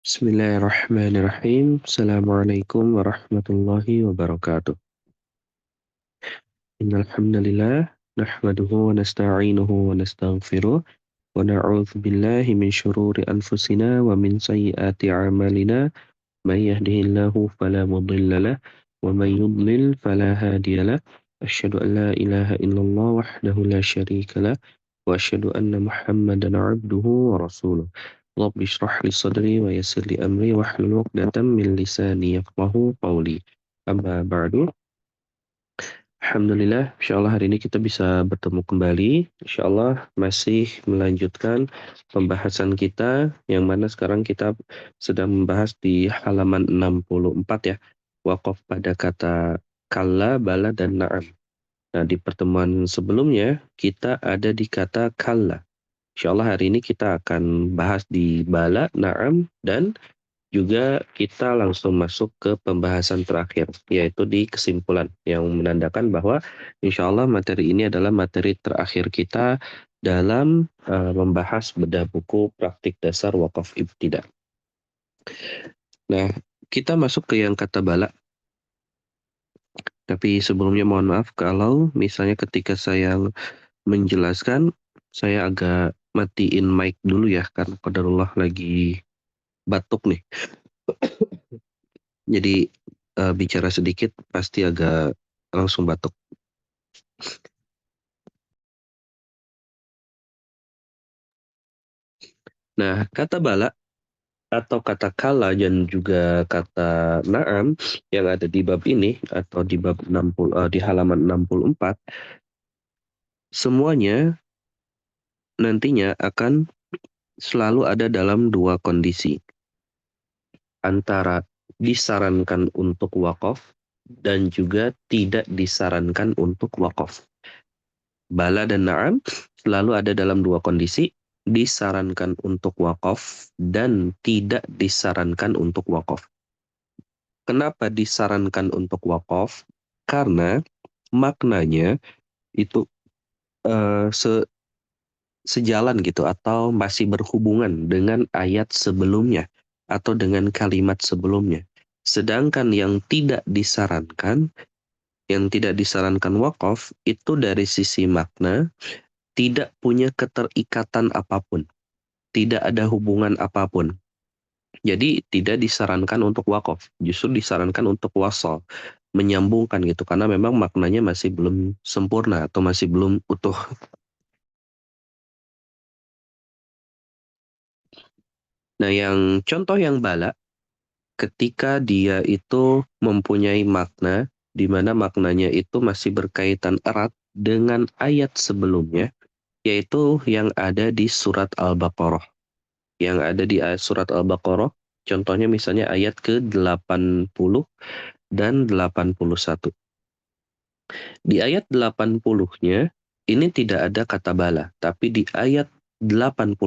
Bismillahirrahmanirrahim. Assalamualaikum warahmatullahi wabarakatuh. Innal hamdalillah nahmaduhu wa nasta'inuhu wa nastaghfiruh wa na'udzu billahi min syururi anfusina wa min sayyiati a'malina. May yahdihillahu fala mudilla lah wa may yudlil fala hadiya lah. Asyhadu an la ilaha illallah wahdahu la syarika lah wa asyhadu anna Muhammadan 'abduhu wa rasuluh. Rabbi shrah li sadri wa yassir li amri wahlul 'uqdatam min lisani yafqahu qawli. Amma ba'du. Alhamdulillah, insyaallah hari ini kita bisa bertemu kembali. Insyaallah masih melanjutkan pembahasan kita yang mana sekarang kita sedang membahas di halaman 64 ya. Waqaf pada kata kalla, bala, dan na'am. Nah, di pertemuan sebelumnya kita ada di kata kalla. Insyaallah hari ini kita akan bahas di bala, na'am, dan juga kita langsung masuk ke pembahasan terakhir, yaitu di kesimpulan yang menandakan bahwa insya Allah materi ini adalah materi terakhir kita dalam membahas bedah buku praktik dasar wakaf ibtidah. Nah, kita masuk ke yang kata bala. Tapi sebelumnya mohon maaf kalau misalnya ketika saya menjelaskan, saya agak matiin mic dulu ya, karena qadarullah lagi batuk nih. Jadi bicara sedikit pasti agak langsung batuk. Nah, kata bala atau kata kala dan juga kata na'am yang ada di bab ini atau di bab 60 di halaman 64 semuanya nantinya akan selalu ada dalam dua kondisi. Antara disarankan untuk wakaf dan juga tidak disarankan untuk wakaf. Bala dan na'am selalu ada dalam dua kondisi, disarankan untuk wakaf dan tidak disarankan untuk wakaf. Kenapa disarankan untuk wakaf? Karena maknanya itu sejalan gitu atau masih berhubungan dengan ayat sebelumnya atau dengan kalimat sebelumnya. Sedangkan yang tidak disarankan wakaf itu dari sisi makna tidak punya keterikatan apapun, tidak ada hubungan apapun. Jadi tidak disarankan untuk wakaf, justru disarankan untuk wasal, menyambungkan gitu, karena memang maknanya masih belum sempurna atau masih belum utuh. Nah, yang contoh yang bala, ketika dia itu mempunyai makna, di mana maknanya itu masih berkaitan erat dengan ayat sebelumnya, yaitu yang ada di surat Al-Baqarah. Yang ada di surat Al-Baqarah, contohnya misalnya ayat ke-80 dan 81. Di ayat 80-nya, ini tidak ada kata bala, tapi di ayat 81,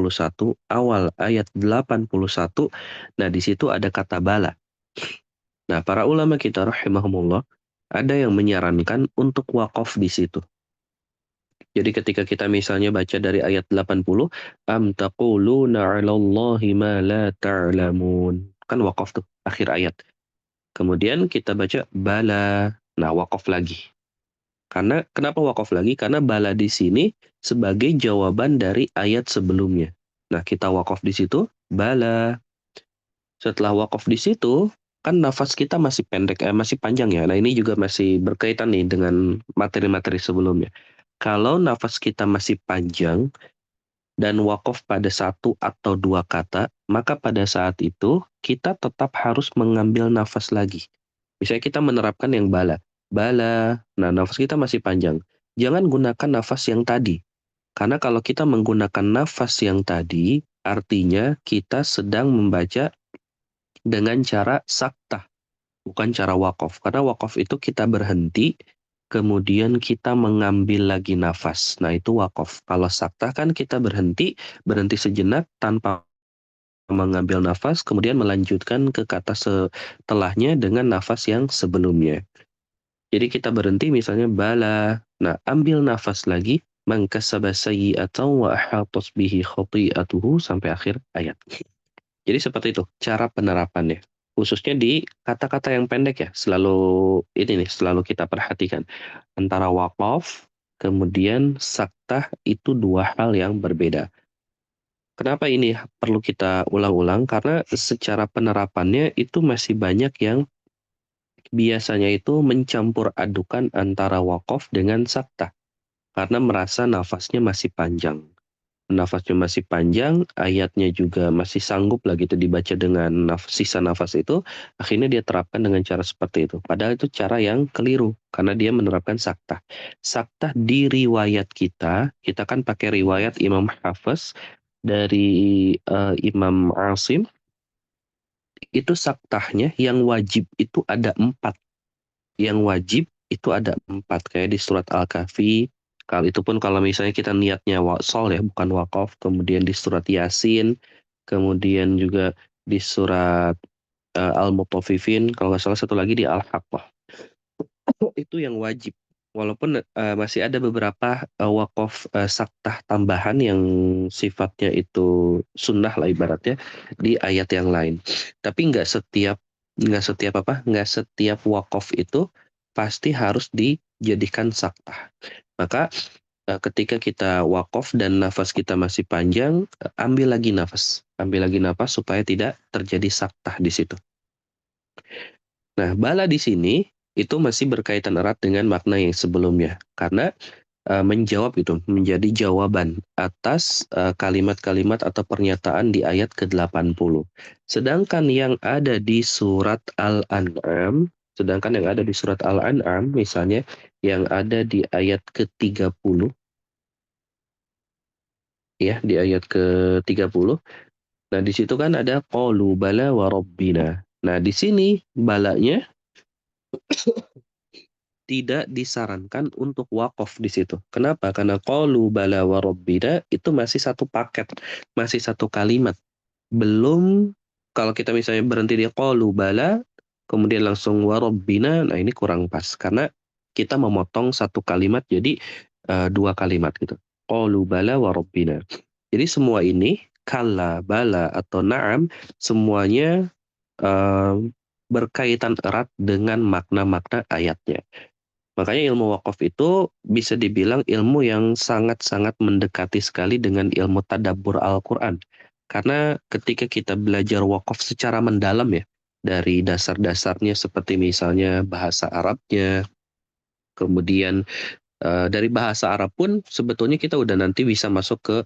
awal ayat 81, nah di situ ada kata bala. Nah, para ulama kita rahimahumullah, ada yang menyarankan untuk wakaf di situ. Jadi ketika kita misalnya baca dari ayat 80, am taquluna 'alallahi ma la ta'lamun. Kan wakaf tuh, akhir ayat. Kemudian kita baca bala. Nah, wakaf lagi. Karena kenapa wakaf lagi? Karena bala di sini sebagai jawaban dari ayat sebelumnya. Nah, kita wakaf di situ, bala. Setelah wakaf di situ, kan nafas kita masih pendek, masih panjang ya. Nah, ini juga masih berkaitan nih dengan materi-materi sebelumnya. Kalau nafas kita masih panjang dan wakaf pada satu atau dua kata, maka pada saat itu kita tetap harus mengambil nafas lagi. Misalnya kita menerapkan yang bala. Bala, nah nafas kita masih panjang. Jangan gunakan nafas yang tadi. Karena kalau kita menggunakan nafas yang tadi, artinya kita sedang membaca dengan cara saktah, bukan cara wakaf. Karena wakaf itu kita berhenti, kemudian kita mengambil lagi nafas. Nah, itu wakaf. Kalau saktah kan kita berhenti sejenak tanpa mengambil nafas, kemudian melanjutkan ke kata setelahnya dengan nafas yang sebelumnya. Jadi kita berhenti misalnya bala. Nah, ambil nafas lagi. Man kasaba sayyi'atan wa ahatat bihi khati'atuhu sampai akhir ayat. Jadi seperti itu cara penerapannya. Khususnya di kata-kata yang pendek ya, selalu kita perhatikan. Antara waqaf, kemudian saktah itu dua hal yang berbeda. Kenapa ini perlu kita ulang-ulang? Karena secara penerapannya itu masih banyak yang biasanya itu mencampur adukan antara waqaf dengan saktah. Karena merasa nafasnya masih panjang. Nafasnya masih panjang, ayatnya juga masih sanggup lah gitu dibaca dengan sisa nafas itu, akhirnya dia terapkan dengan cara seperti itu. Padahal itu cara yang keliru, karena dia menerapkan saktah. Saktah di riwayat kita kan pakai riwayat Imam Hafiz dari Imam Asim, itu saktahnya yang wajib itu ada 4. Yang wajib itu ada 4, kayak di surat Al-Kahfi. Kalau itu pun kalau misalnya kita niatnya wasol ya, bukan wakaf. Kemudian di surat Yasin, kemudian juga di surat Al-Mutaffifin, kalau nggak salah satu lagi di Al-Haqqah. Itu yang wajib. Walaupun masih ada beberapa wakaf saktah tambahan yang sifatnya itu sunnah lah ibaratnya di ayat yang lain. Tapi nggak setiap wakaf itu pasti harus dijadikan saktah. Maka ketika kita wakaf dan nafas kita masih panjang, ambil lagi nafas supaya tidak terjadi saktah di situ. Nah, bala di sini itu masih berkaitan erat dengan makna yang sebelumnya, karena menjawab itu menjadi jawaban atas kalimat-kalimat atau pernyataan di ayat ke-80. Sedangkan yang ada di surat Al-An'am misalnya yang ada di ayat ke-30 ya, di ayat ke-30. Nah, di situ kan ada qalu bala wa rabbina. Nah, di sini balanya tidak disarankan untuk wakaf di situ. Kenapa? Karena qalu bala wa rabbina itu masih satu paket, masih satu kalimat. Belum, kalau kita misalnya berhenti di qalu bala, kemudian langsung wa rabbina, nah ini kurang pas. Karena kita memotong satu kalimat jadi dua kalimat gitu. Qalu bala wa rabbina. Jadi semua ini, kalla, bala, atau na'am, semuanya eh, berkaitan erat dengan makna-makna ayatnya. Makanya ilmu wakaf itu bisa dibilang ilmu yang sangat-sangat mendekati sekali dengan ilmu tadabbur Al-Quran. Karena ketika kita belajar wakaf secara mendalam ya, dari dasar-dasarnya seperti misalnya bahasa Arabnya, kemudian dari bahasa Arab pun sebetulnya kita udah nanti bisa masuk ke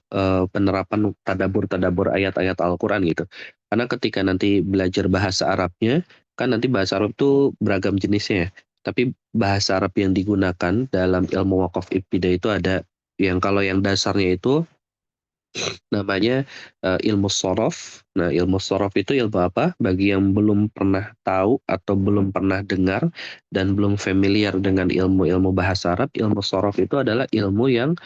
penerapan tadabbur-tadabbur ayat-ayat Al-Quran gitu. Karena ketika nanti belajar bahasa Arabnya, kan nanti bahasa Arab itu beragam jenisnya ya. Tapi bahasa Arab yang digunakan dalam ilmu wakaf ibtidah itu ada yang kalau yang dasarnya itu namanya ilmu sorof. Nah, ilmu sorof itu ilmu apa? Bagi yang belum pernah tahu atau belum pernah dengar dan belum familiar dengan ilmu-ilmu bahasa Arab, ilmu sorof itu adalah ilmu yang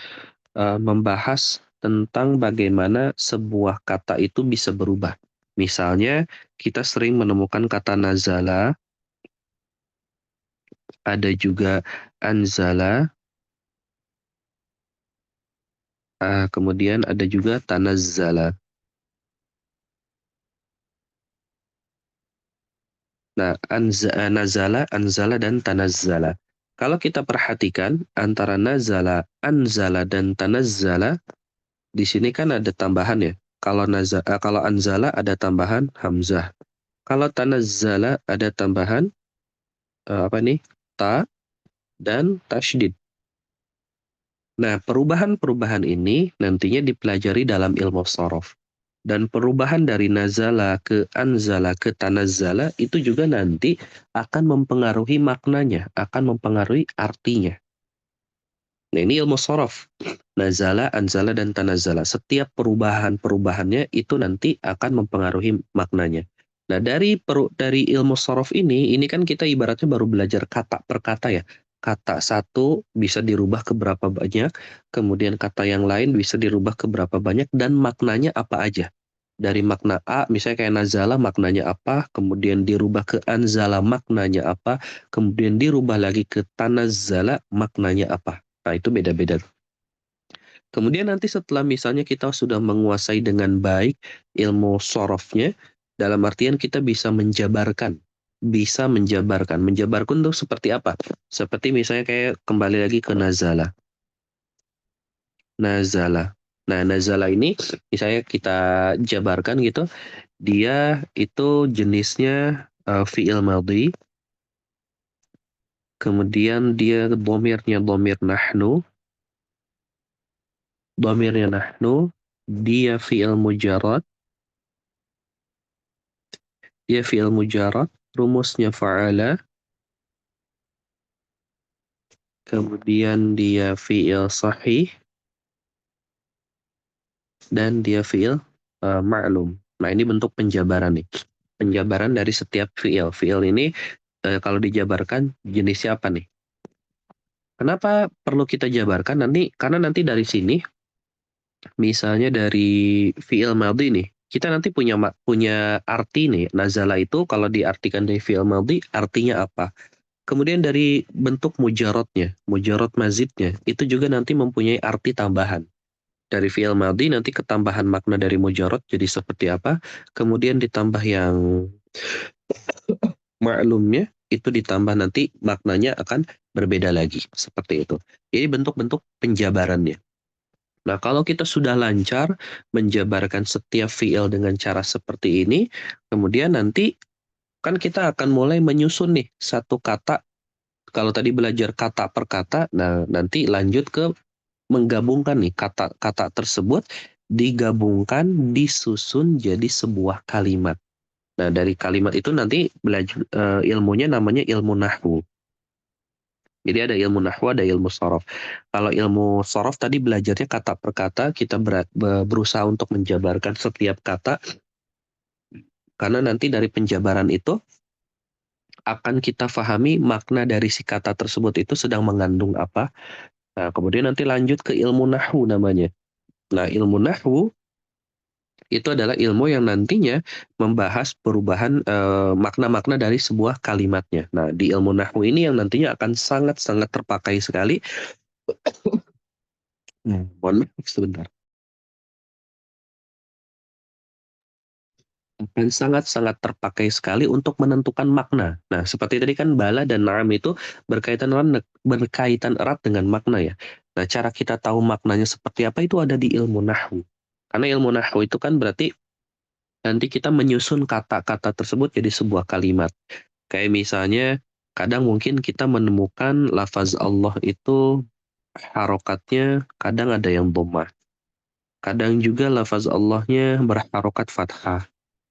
membahas tentang bagaimana sebuah kata itu bisa berubah. Misalnya, kita sering menemukan kata nazala, ada juga anzala, kemudian ada juga tanazzala. Nah, nazala, anzala, dan tanazzala. Kalau kita perhatikan antara nazala, anzala, dan tanazzala, di sini kan ada tambahan ya. Kalau anzala ada tambahan hamzah. Kalau tanazzala ada tambahan apa nih? Ta dan tasydid. Nah, perubahan-perubahan ini nantinya dipelajari dalam ilmu shorof. Dan perubahan dari nazala ke anzala ke tanazzala itu juga nanti akan mempengaruhi maknanya, akan mempengaruhi artinya. Nah, ini ilmu shorof. Nazala, anzala, dan tanazzala. Setiap perubahan-perubahannya itu nanti akan mempengaruhi maknanya. Nah, dari ilmu shorof ini kan kita ibaratnya baru belajar kata per kata ya. Kata satu bisa dirubah ke berapa banyak, kemudian kata yang lain bisa dirubah ke berapa banyak, dan maknanya apa aja. Dari makna A, misalnya kayak nazala maknanya apa, kemudian dirubah ke anzala maknanya apa, kemudian dirubah lagi ke tanazzala maknanya apa. Nah, itu beda-beda. Kemudian nanti setelah misalnya kita sudah menguasai dengan baik ilmu sorofnya, dalam artian kita bisa menjabarkan. Bisa menjabarkan. Menjabarkan itu seperti apa? Seperti misalnya kayak kembali lagi ke nazala. Nazala. Nah, nazala ini misalnya kita jabarkan gitu, dia itu jenisnya fi'il madhi, kemudian dia dhamirnya nahnu, dia fi'il mujarrad, rumusnya fa'ala, kemudian dia fi'il sahih, dan dia fi'il ma'lum. Nah, ini bentuk penjabaran nih. Penjabaran dari setiap fi'il. Fi'il ini kalau dijabarkan jenisnya apa nih? Kenapa perlu kita jabarkan nanti? Karena nanti dari sini, misalnya dari fi'il madhi nih, kita nanti punya arti nih. Nazala itu kalau diartikan dari fi'il madhi, artinya apa? Kemudian dari bentuk mujarotnya, mujarot mazidnya, itu juga nanti mempunyai arti tambahan. Dari fi'il madhi nanti ketambahan makna dari mujarot jadi seperti apa. Kemudian ditambah yang maklumnya, itu ditambah nanti maknanya akan berbeda lagi. Seperti itu. Jadi bentuk-bentuk penjabarannya. Nah, kalau kita sudah lancar menjabarkan setiap fi'il dengan cara seperti ini, kemudian nanti kan kita akan mulai menyusun nih satu kata. Kalau tadi belajar kata per kata, nah nanti lanjut ke menggabungkan nih kata-kata tersebut, digabungkan, disusun jadi sebuah kalimat. Nah, dari kalimat itu nanti belajar ilmunya namanya ilmu nahwu. Jadi ada ilmu nahwu, ada ilmu sorof. Kalau ilmu sorof tadi belajarnya kata per kata, kita berusaha untuk menjabarkan setiap kata, karena nanti dari penjabaran itu akan kita pahami makna dari si kata tersebut itu sedang mengandung apa. Nah, kemudian nanti lanjut ke ilmu nahwu namanya. Nah, ilmu nahwu itu adalah ilmu yang nantinya membahas perubahan makna-makna dari sebuah kalimatnya. Nah, di ilmu nahwu ini yang nantinya akan sangat-sangat terpakai sekali. Mohon maaf sebentar. Akan sangat-sangat terpakai sekali untuk menentukan makna. Nah, seperti tadi kan bala dan na'am itu berkaitan erat dengan makna ya. Nah, cara kita tahu maknanya seperti apa itu ada di ilmu nahwu. Karena ilmu nahwu itu kan berarti nanti kita menyusun kata-kata tersebut jadi sebuah kalimat. Kayak misalnya, kadang mungkin kita menemukan lafaz Allah itu harokatnya kadang ada yang dhammah. Kadang juga lafaz Allahnya berharokat fathah.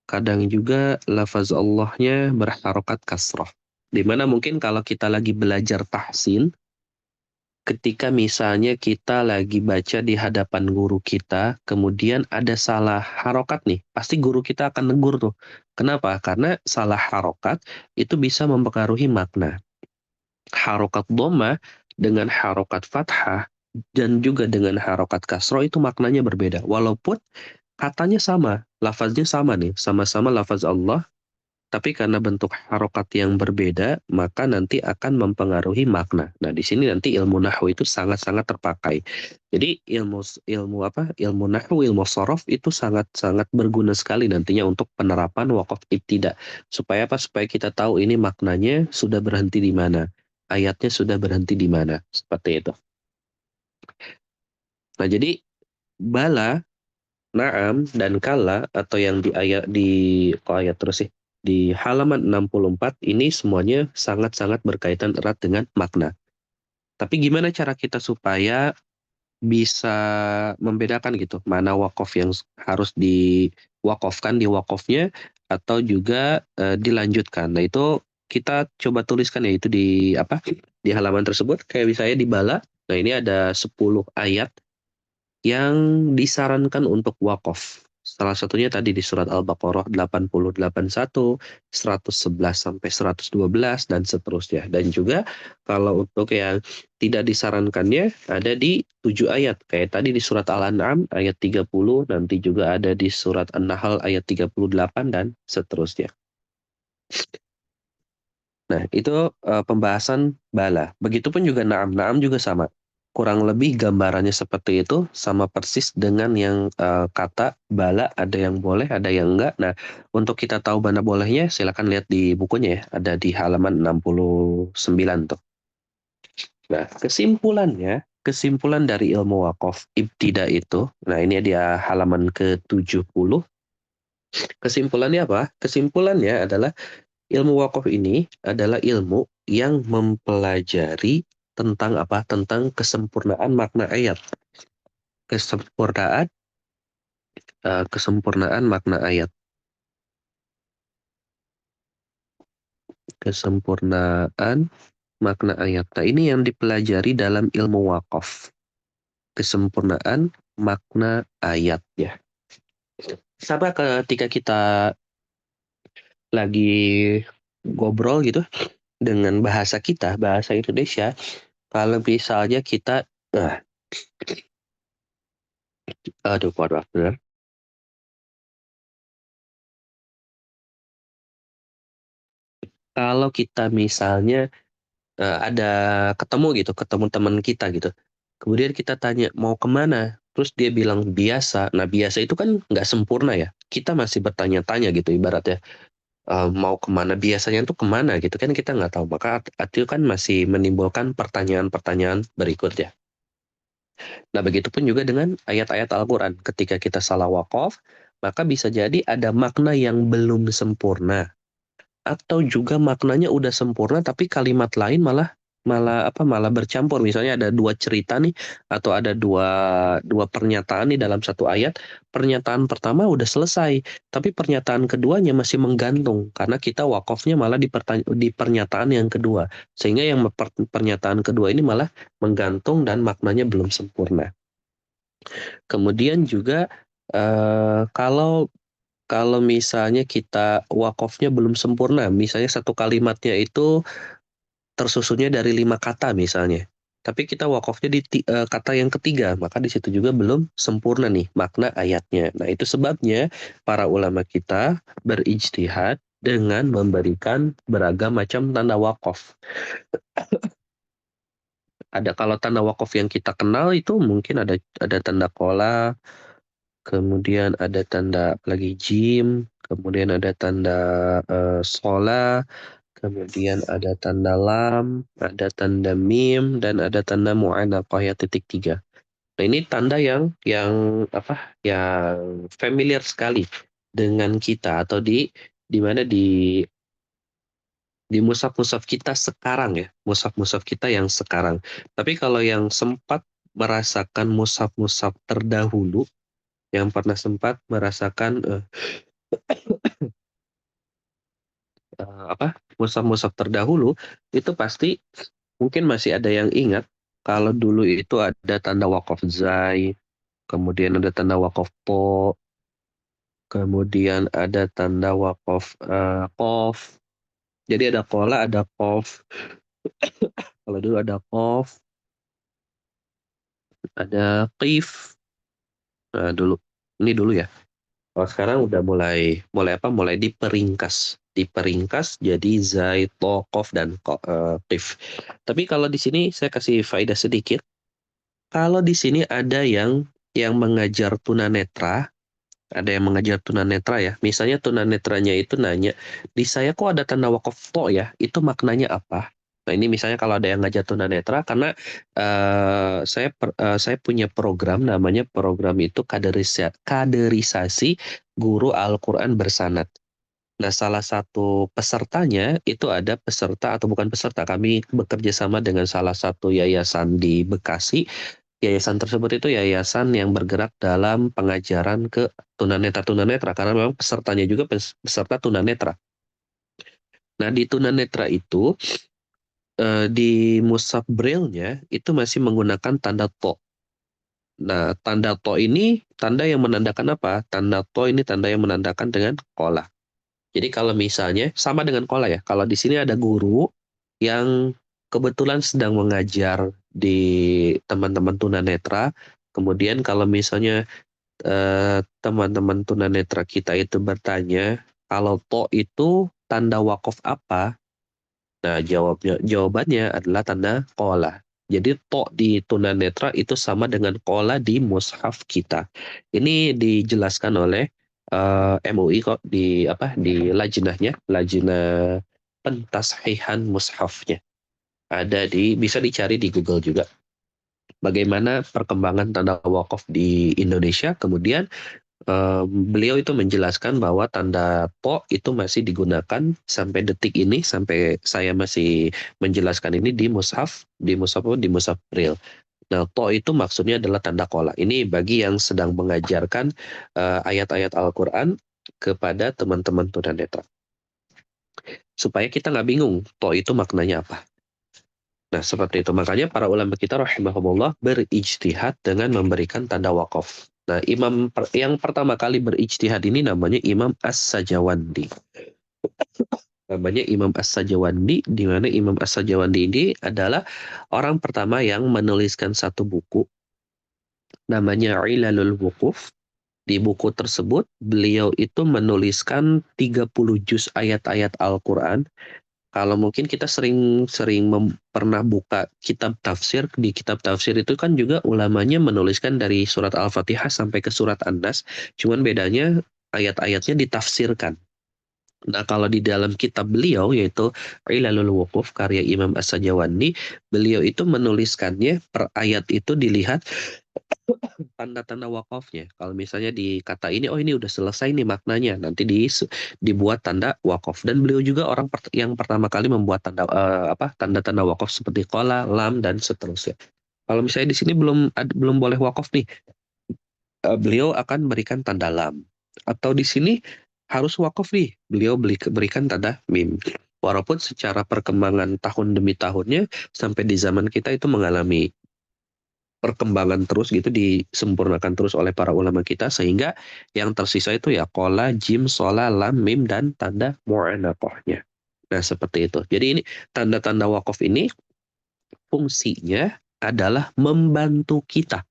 Kadang juga lafaz Allahnya berharokat kasrah. Dimana mungkin kalau kita lagi belajar tahsin, ketika misalnya kita lagi baca di hadapan guru kita, kemudian ada salah harokat nih, pasti guru kita akan negur tuh. Kenapa? Karena salah harokat itu bisa mempengaruhi makna. Harokat dhamma dengan harokat fathah dan juga dengan harokat kasroh itu maknanya berbeda. Walaupun katanya sama, lafaznya sama nih, sama-sama lafaz Allah, tapi karena bentuk harokat yang berbeda, maka nanti akan mempengaruhi makna. Nah, di sini nanti ilmu nahwu itu sangat-sangat terpakai. Jadi ilmu ilmu apa? Ilmu nahwu, ilmu sorof itu sangat-sangat berguna sekali nantinya untuk penerapan waqaf ibtida. Supaya apa? Supaya kita tahu ini maknanya sudah berhenti di mana. Ayatnya sudah berhenti di mana. Seperti itu. Nah, jadi bala, na'am, dan kala atau yang ayat terus sih di halaman 64 ini semuanya sangat-sangat berkaitan erat dengan makna. Tapi gimana cara kita supaya bisa membedakan gitu mana wakaf yang harus diwakafkan di wakafnya atau juga dilanjutkan. Nah, itu kita coba tuliskan ya itu di apa? Di halaman tersebut kayak misalnya di bala. Nah, ini ada 10 ayat yang disarankan untuk wakaf. Salah satunya tadi di surat Al-Baqarah 80, 81, 111 sampai 112 dan seterusnya. Dan juga kalau untuk yang tidak disarankannya ada di 7 ayat. Kayak tadi di surat Al-An'am ayat 30, nanti juga ada di surat An-Nahl ayat 38 dan seterusnya. Nah, itu pembahasan bala. Begitupun juga na'am. Na'am juga sama. kurang lebih gambarannya seperti itu, sama persis dengan yang kata bala, ada yang boleh, ada yang enggak. Nah, untuk kita tahu mana bolehnya, silakan lihat di bukunya ya, ada di halaman 69 tuh. Nah, kesimpulan dari ilmu wakaf ibtida itu, nah ini dia halaman ke-70. Kesimpulannya apa? Kesimpulannya adalah ilmu wakaf ini adalah ilmu yang mempelajari tentang apa? Tentang kesempurnaan makna ayat. Kesempurnaan kesempurnaan makna ayat. Kesempurnaan makna ayat. Nah, ini yang dipelajari dalam ilmu wakaf. Kesempurnaan makna ayat ya. Sama ketika kita lagi ngobrol gitu dengan bahasa kita, bahasa Indonesia, kalau misalnya kita, aduh, waduh, benar. Kalau kita misalnya ada ketemu teman kita gitu, kemudian kita tanya mau kemana, terus dia bilang biasa. Nah, biasa itu kan nggak sempurna ya. Kita masih bertanya-tanya gitu ibaratnya. Mau kemana biasanya tuh kemana gitu kan kita nggak tahu, maka itu kan masih menimbulkan pertanyaan-pertanyaan berikutnya. Nah, begitupun juga dengan ayat-ayat Al-Quran. Ketika kita salah wakaf, maka bisa jadi ada makna yang belum sempurna. Atau juga maknanya udah sempurna, tapi kalimat lain malah malah bercampur. Misalnya ada dua cerita nih, atau ada dua pernyataan nih dalam satu ayat. Pernyataan pertama udah selesai, tapi pernyataan keduanya masih menggantung. Karena kita wakafnya malah di pernyataan yang kedua. Sehingga yang pernyataan kedua ini malah menggantung dan maknanya belum sempurna. Kemudian juga kalau kalau misalnya kita wakafnya belum sempurna, misalnya satu kalimatnya itu tersusunnya dari 5 kata misalnya, tapi kita wakafnya di kata yang ketiga, maka di situ juga belum sempurna nih makna ayatnya. Nah, itu sebabnya para ulama kita berijtihad dengan memberikan beragam macam tanda wakaf. Ada kalau tanda wakaf yang kita kenal itu mungkin ada tanda kola, kemudian ada tanda lagi jim, kemudian ada tanda sola, kemudian ada tanda lam, ada tanda mim, dan ada tanda mu'anaqah ya titik tiga. Nah, ini tanda yang apa? Yang familiar sekali dengan kita, atau di mana di mushaf-mushaf kita sekarang ya, mushaf-mushaf kita yang sekarang. Tapi kalau yang sempat merasakan mushaf-mushaf terdahulu, yang pernah sempat merasakan apa mushaf-mushaf terdahulu, itu pasti mungkin masih ada yang ingat kalau dulu itu ada tanda wakaf zai, kemudian ada tanda wakaf po, kemudian ada tanda wakaf kof. Jadi ada kola, ada kof. Kalau dulu ada kof, ada kif. Nah, dulu ya. Kalau sekarang udah mulai mulai apa? Mulai diperingkas jadi zai, to, kof, dan kif. Tapi kalau di sini saya kasih faedah sedikit. Kalau di sini ada yang mengajar tunanetra, ada yang mengajar tunanetra ya. Misalnya tunanetranya itu nanya, di saya kok ada tanda wakaf to ya? Itu maknanya apa? Nah, ini misalnya kalau ada yang ngajar tunanetra, karena saya punya program, namanya program itu kaderisasi guru Al-Quran bersanad. Nah, salah satu pesertanya itu ada peserta, atau bukan peserta, kami bekerja sama dengan salah satu yayasan di Bekasi. Yayasan tersebut itu yayasan yang bergerak dalam pengajaran ke tunanetra-tunanetra, karena memang pesertanya juga peserta tunanetra. Nah, di tunanetra itu di mushaf braille-nya itu masih menggunakan tanda to. Nah, tanda to ini tanda yang menandakan apa? Tanda to ini tanda yang menandakan dengan kola. Jadi kalau misalnya sama dengan kola ya, kalau di sini ada guru yang kebetulan sedang mengajar di teman-teman tunanetra, kemudian kalau misalnya teman-teman tunanetra kita itu bertanya, kalau to itu tanda wakaf apa? Nah, jawabannya adalah tanda kola. Jadi to di tunanetra itu sama dengan kola di mushaf kita. Ini dijelaskan oleh MUI kok di apa di lajnahnya, lajnah pentashihan mushafnya. Ada bisa dicari di Google juga. Bagaimana perkembangan tanda wakaf di Indonesia, kemudian beliau itu menjelaskan bahwa tanda to itu masih digunakan sampai detik ini, sampai saya masih menjelaskan ini di mushaf Braille. Nah, to itu maksudnya adalah tanda kola. Ini bagi yang sedang mengajarkan ayat-ayat Al-Quran kepada teman-teman tunanetra. Supaya kita nggak bingung, to itu maknanya apa. Nah, seperti itu. Makanya para ulama kita rahimahumullah berijtihad dengan memberikan tanda wakaf. Nah, yang pertama kali berijtihad ini namanya Imam As-Sajawandi. Namanya Imam As-Sajawandi, di mana Imam As-Sajawandi ini adalah orang pertama yang menuliskan satu buku namanya Ilalul Wuquf. Di buku tersebut, beliau itu menuliskan 30 juz ayat-ayat Al-Quran. Kalau mungkin kita sering pernah buka kitab tafsir, di kitab tafsir itu kan juga ulamanya menuliskan dari surat Al-Fatihah sampai ke surat An-Nas, cuman bedanya ayat-ayatnya ditafsirkan. Nah, kalau di dalam kitab beliau yaitu Ilalul Wuquf karya Imam As-Sajawandi, beliau itu menuliskannya per ayat itu dilihat tanda-tanda wakafnya. Kalau misalnya di kata ini, oh ini udah selesai nih maknanya, nanti dibuat tanda wakaf. Dan beliau juga orang yang pertama kali membuat tanda-tanda wakaf seperti kola, lam dan seterusnya. Kalau misalnya di sini belum boleh wakaf nih, beliau akan berikan tanda lam. Atau di sini harus wakaf nih, beliau berikan tanda mim. Walaupun secara perkembangan tahun demi tahunnya sampai di zaman kita itu mengalami perkembangan terus gitu, disempurnakan terus oleh para ulama kita, sehingga yang tersisa itu ya kola, jim, sola, lam, mim, dan tanda mu'anaqahnya. Nah, seperti itu. Jadi ini tanda-tanda wakaf ini fungsinya adalah membantu kita.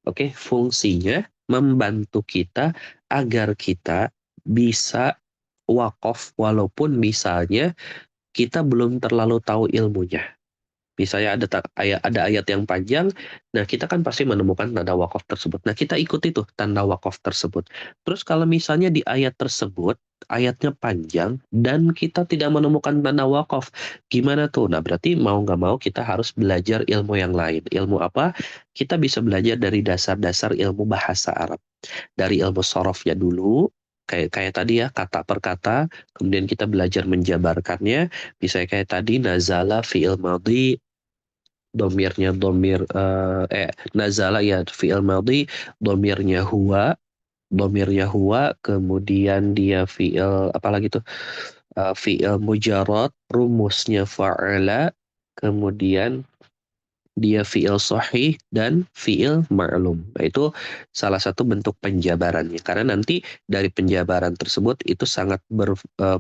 Oke, fungsinya membantu kita agar kita bisa wakaf walaupun misalnya kita belum terlalu tahu ilmunya. Misalnya ada ayat yang panjang, nah kita kan pasti menemukan tanda wakaf tersebut. Nah, kita ikuti tuh tanda wakaf tersebut. Terus kalau misalnya di ayat tersebut, ayatnya panjang, dan kita tidak menemukan tanda wakaf, gimana tuh? Nah, berarti mau nggak mau kita harus belajar ilmu yang lain. Ilmu apa? Kita bisa belajar dari dasar-dasar ilmu bahasa Arab. Dari ilmu sorofnya dulu, kayak tadi ya, kata per kata, kemudian kita belajar menjabarkannya, misalnya kayak tadi, nazala fi'il madhi, domirnya nazala ya fi'il madhi, domirnya huwa, kemudian dia fi'il apalagi tuh, fi'il mujarrad, rumusnya fa'ala, kemudian dia fi'il sahih dan fi'il ma'lum. Nah, itu salah satu bentuk penjabarannya. Karena nanti dari penjabaran tersebut itu sangat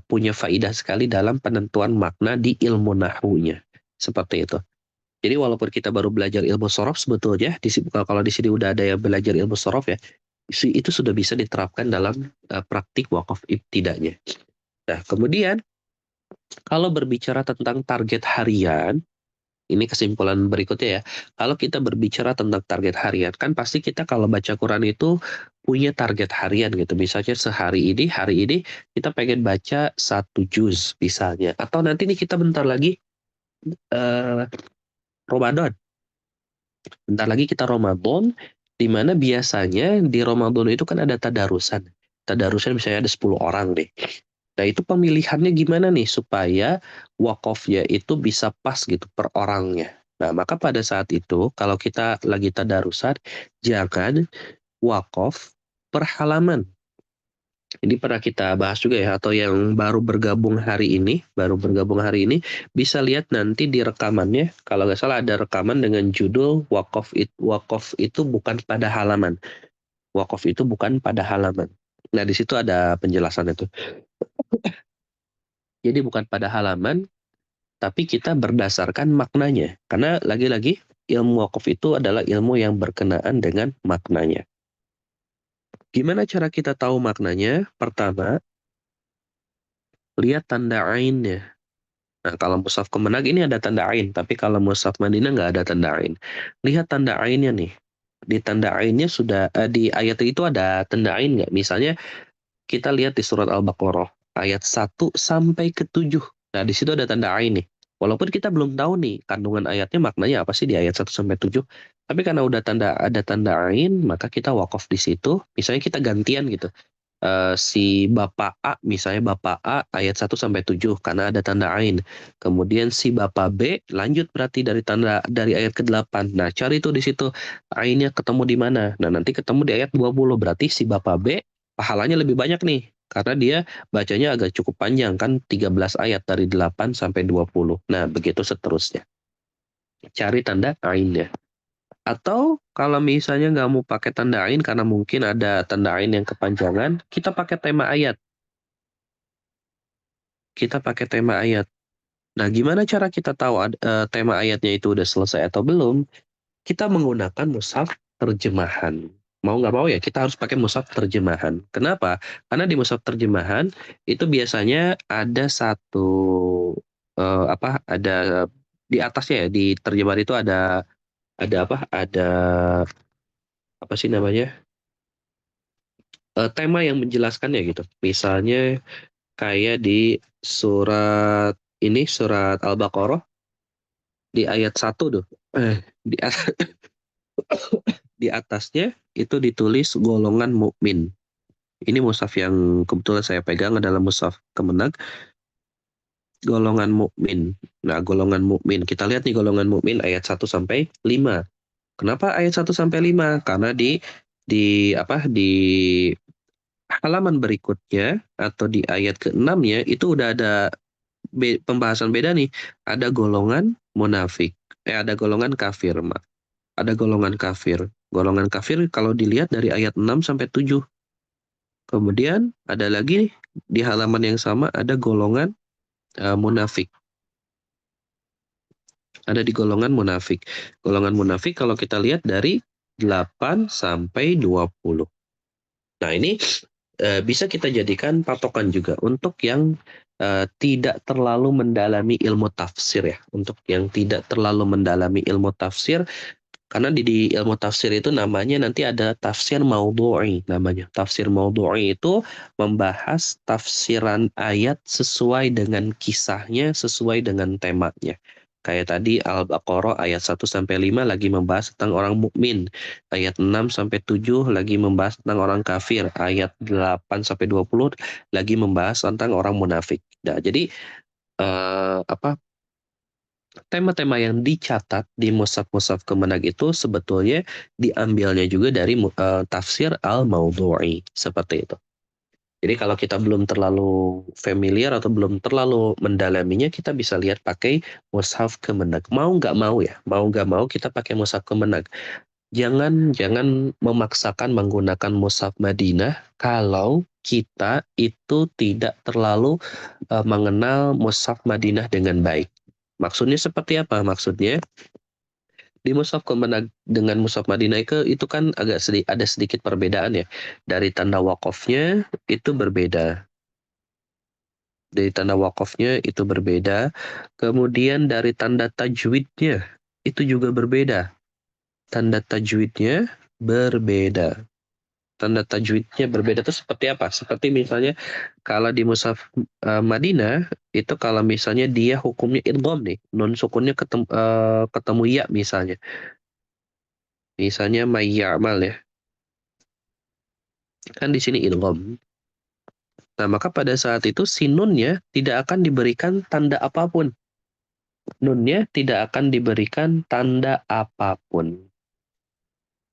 punya faidah sekali dalam penentuan makna di ilmu nahwunya. Seperti itu. Jadi walaupun kita baru belajar ilmu sorof, sebetulnya kalau di sini udah ada yang belajar ilmu sorof ya, itu sudah bisa diterapkan dalam praktik wakaf ibtidanya. Nah, kemudian kalau berbicara tentang target harian, ini kesimpulan berikutnya ya. Kalau kita berbicara tentang target harian, kan pasti kita kalau baca Quran itu punya target harian gitu. Misalnya hari ini kita pengen baca 1 juz misalnya. Atau nanti nih kita bentar lagi eh, Ramadan. Bentar lagi kita Ramadan, di mana biasanya di Ramadan itu kan ada tadarusan. Tadarusan misalnya ada 10 orang deh. Nah, itu pemilihannya gimana nih supaya wakofnya itu bisa pas gitu per orangnya. Nah, maka pada saat itu kalau kita lagi tadarusan, jangan wakof per halaman. Ini pernah kita bahas juga ya, atau yang baru bergabung hari ini bisa lihat nanti di rekamannya, kalau nggak salah ada rekaman dengan judul Wakof itu bukan pada halaman. Wakof itu bukan pada halaman. Nah, di situ ada penjelasan itu. Jadi bukan pada halaman, tapi kita berdasarkan maknanya. Karena lagi-lagi ilmu wakof itu adalah ilmu yang berkenaan dengan maknanya. Gimana cara kita tahu maknanya? Pertama, lihat tanda ainnya. Nah, kalau mushaf Kemenag ini ada tanda ain, tapi kalau mushaf Madinah nggak ada tanda ain. Lihat tanda ainnya nih. Di tanda ainnya sudah di ayat itu ada tanda ain nggak? Misalnya kita lihat di surat Al-Baqarah ayat 1 sampai ke 7. Nah, di situ ada tanda ain nih. Walaupun kita belum tahu nih kandungan ayatnya maknanya apa sih di ayat 1 sampai 7. Tapi karena udah ada tanda ain, maka kita wakaf di situ. Misalnya kita gantian gitu. Si Bapak A, misalnya Bapak A ayat 1 sampai 7 karena ada tanda ain. Kemudian si Bapak B lanjut berarti dari ayat ke-8. Nah, cari tuh di situ ainnya ketemu di mana. Nah, nanti ketemu di ayat 20 berarti si Bapak B pahalanya lebih banyak nih. Karena dia bacanya agak cukup panjang kan 13 ayat dari 8 sampai 20. Nah, begitu seterusnya. Cari tanda ainnya. Atau kalau misalnya nggak mau pakai tanda ain karena mungkin ada tanda ain yang kepanjangan, kita pakai tema ayat. Kita pakai tema ayat. Nah, gimana cara kita tahu tema ayatnya itu udah selesai atau belum? Kita menggunakan mushaf terjemahan. Mau nggak mau ya, kita harus pakai mushaf terjemahan. Kenapa? Karena di mushaf terjemahan itu biasanya ada satu ada di atasnya ya di terjemahan itu ada apa sih namanya? Tema yang menjelaskannya gitu. Misalnya kayak di surat Al-Baqarah di ayat 1 tuh. Di di atasnya itu ditulis golongan mukmin. Ini mushaf yang kebetulan saya pegang adalah mushaf Kemenag, golongan mukmin. Nah, golongan mukmin. Kita lihat nih golongan mukmin ayat 1 sampai 5. Kenapa ayat 1 sampai 5? Karena di halaman berikutnya atau di ayat ke-6 ya itu udah ada pembahasan beda nih. Ada golongan munafik. Ada golongan kafir, Mak. Ada golongan kafir. Golongan kafir kalau dilihat dari ayat 6 sampai 7. Kemudian ada lagi di halaman yang sama ada golongan munafik. Ada di golongan munafik. Golongan munafik kalau kita lihat dari 8 sampai 20. Nah, ini bisa kita jadikan patokan juga untuk yang tidak terlalu mendalami ilmu tafsir ya. Untuk yang tidak terlalu mendalami ilmu tafsir, karena di ilmu tafsir itu namanya nanti ada tafsir maudhu'i namanya. Tafsir maudhu'i itu membahas tafsiran ayat sesuai dengan kisahnya, sesuai dengan temanya. Kayak tadi Al-Baqarah ayat 1 sampai 5 lagi membahas tentang orang mukmin. Ayat 6 sampai 7 lagi membahas tentang orang kafir. Ayat 8 sampai 20 lagi membahas tentang orang munafik. Nah, jadi apa tema-tema yang dicatat di mushaf-mushaf Kemenag itu sebetulnya diambilnya juga dari tafsir Al-Maudhu'i seperti itu. Jadi kalau kita belum terlalu familiar atau belum terlalu mendalaminya, kita bisa lihat pakai mushaf Kemenag. Mau nggak mau ya, mau nggak mau kita pakai mushaf Kemenag. Jangan jangan memaksakan menggunakan mushaf Madinah kalau kita itu tidak terlalu mengenal mushaf Madinah dengan baik. Maksudnya seperti apa? Maksudnya di mushaf Kemenag dengan mushaf Madinah itu kan ada sedikit perbedaan ya. Dari tanda wakofnya itu berbeda. Dari tanda wakofnya itu berbeda. Kemudian dari tanda tajwidnya itu juga berbeda. Tanda tajwidnya berbeda. Tanda tajwidnya berbeda itu seperti apa? Seperti misalnya kalau di mushaf Madinah itu kalau misalnya dia hukumnya idgham nih, nun sukunnya ketemu ya misalnya. Misalnya mayyamal ya. Kan di sini idgham. Nah, maka pada saat itu si nunnya tidak akan diberikan tanda apapun. Nunnya tidak akan diberikan tanda apapun.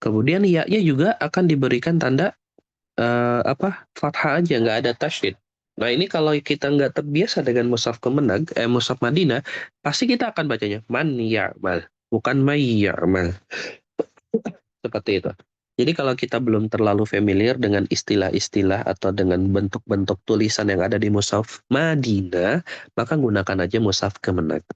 Kemudian ya-nya juga akan diberikan tanda fathah aja, nggak ada tasydid. Nah, ini kalau kita nggak terbiasa dengan mushaf Kemenag, mushaf Madinah, pasti kita akan bacanya man ya'mal, bukan may ya'mal. Seperti itu. Jadi kalau kita belum terlalu familiar dengan istilah-istilah atau dengan bentuk-bentuk tulisan yang ada di mushaf Madinah, maka gunakan aja mushaf Kemenag.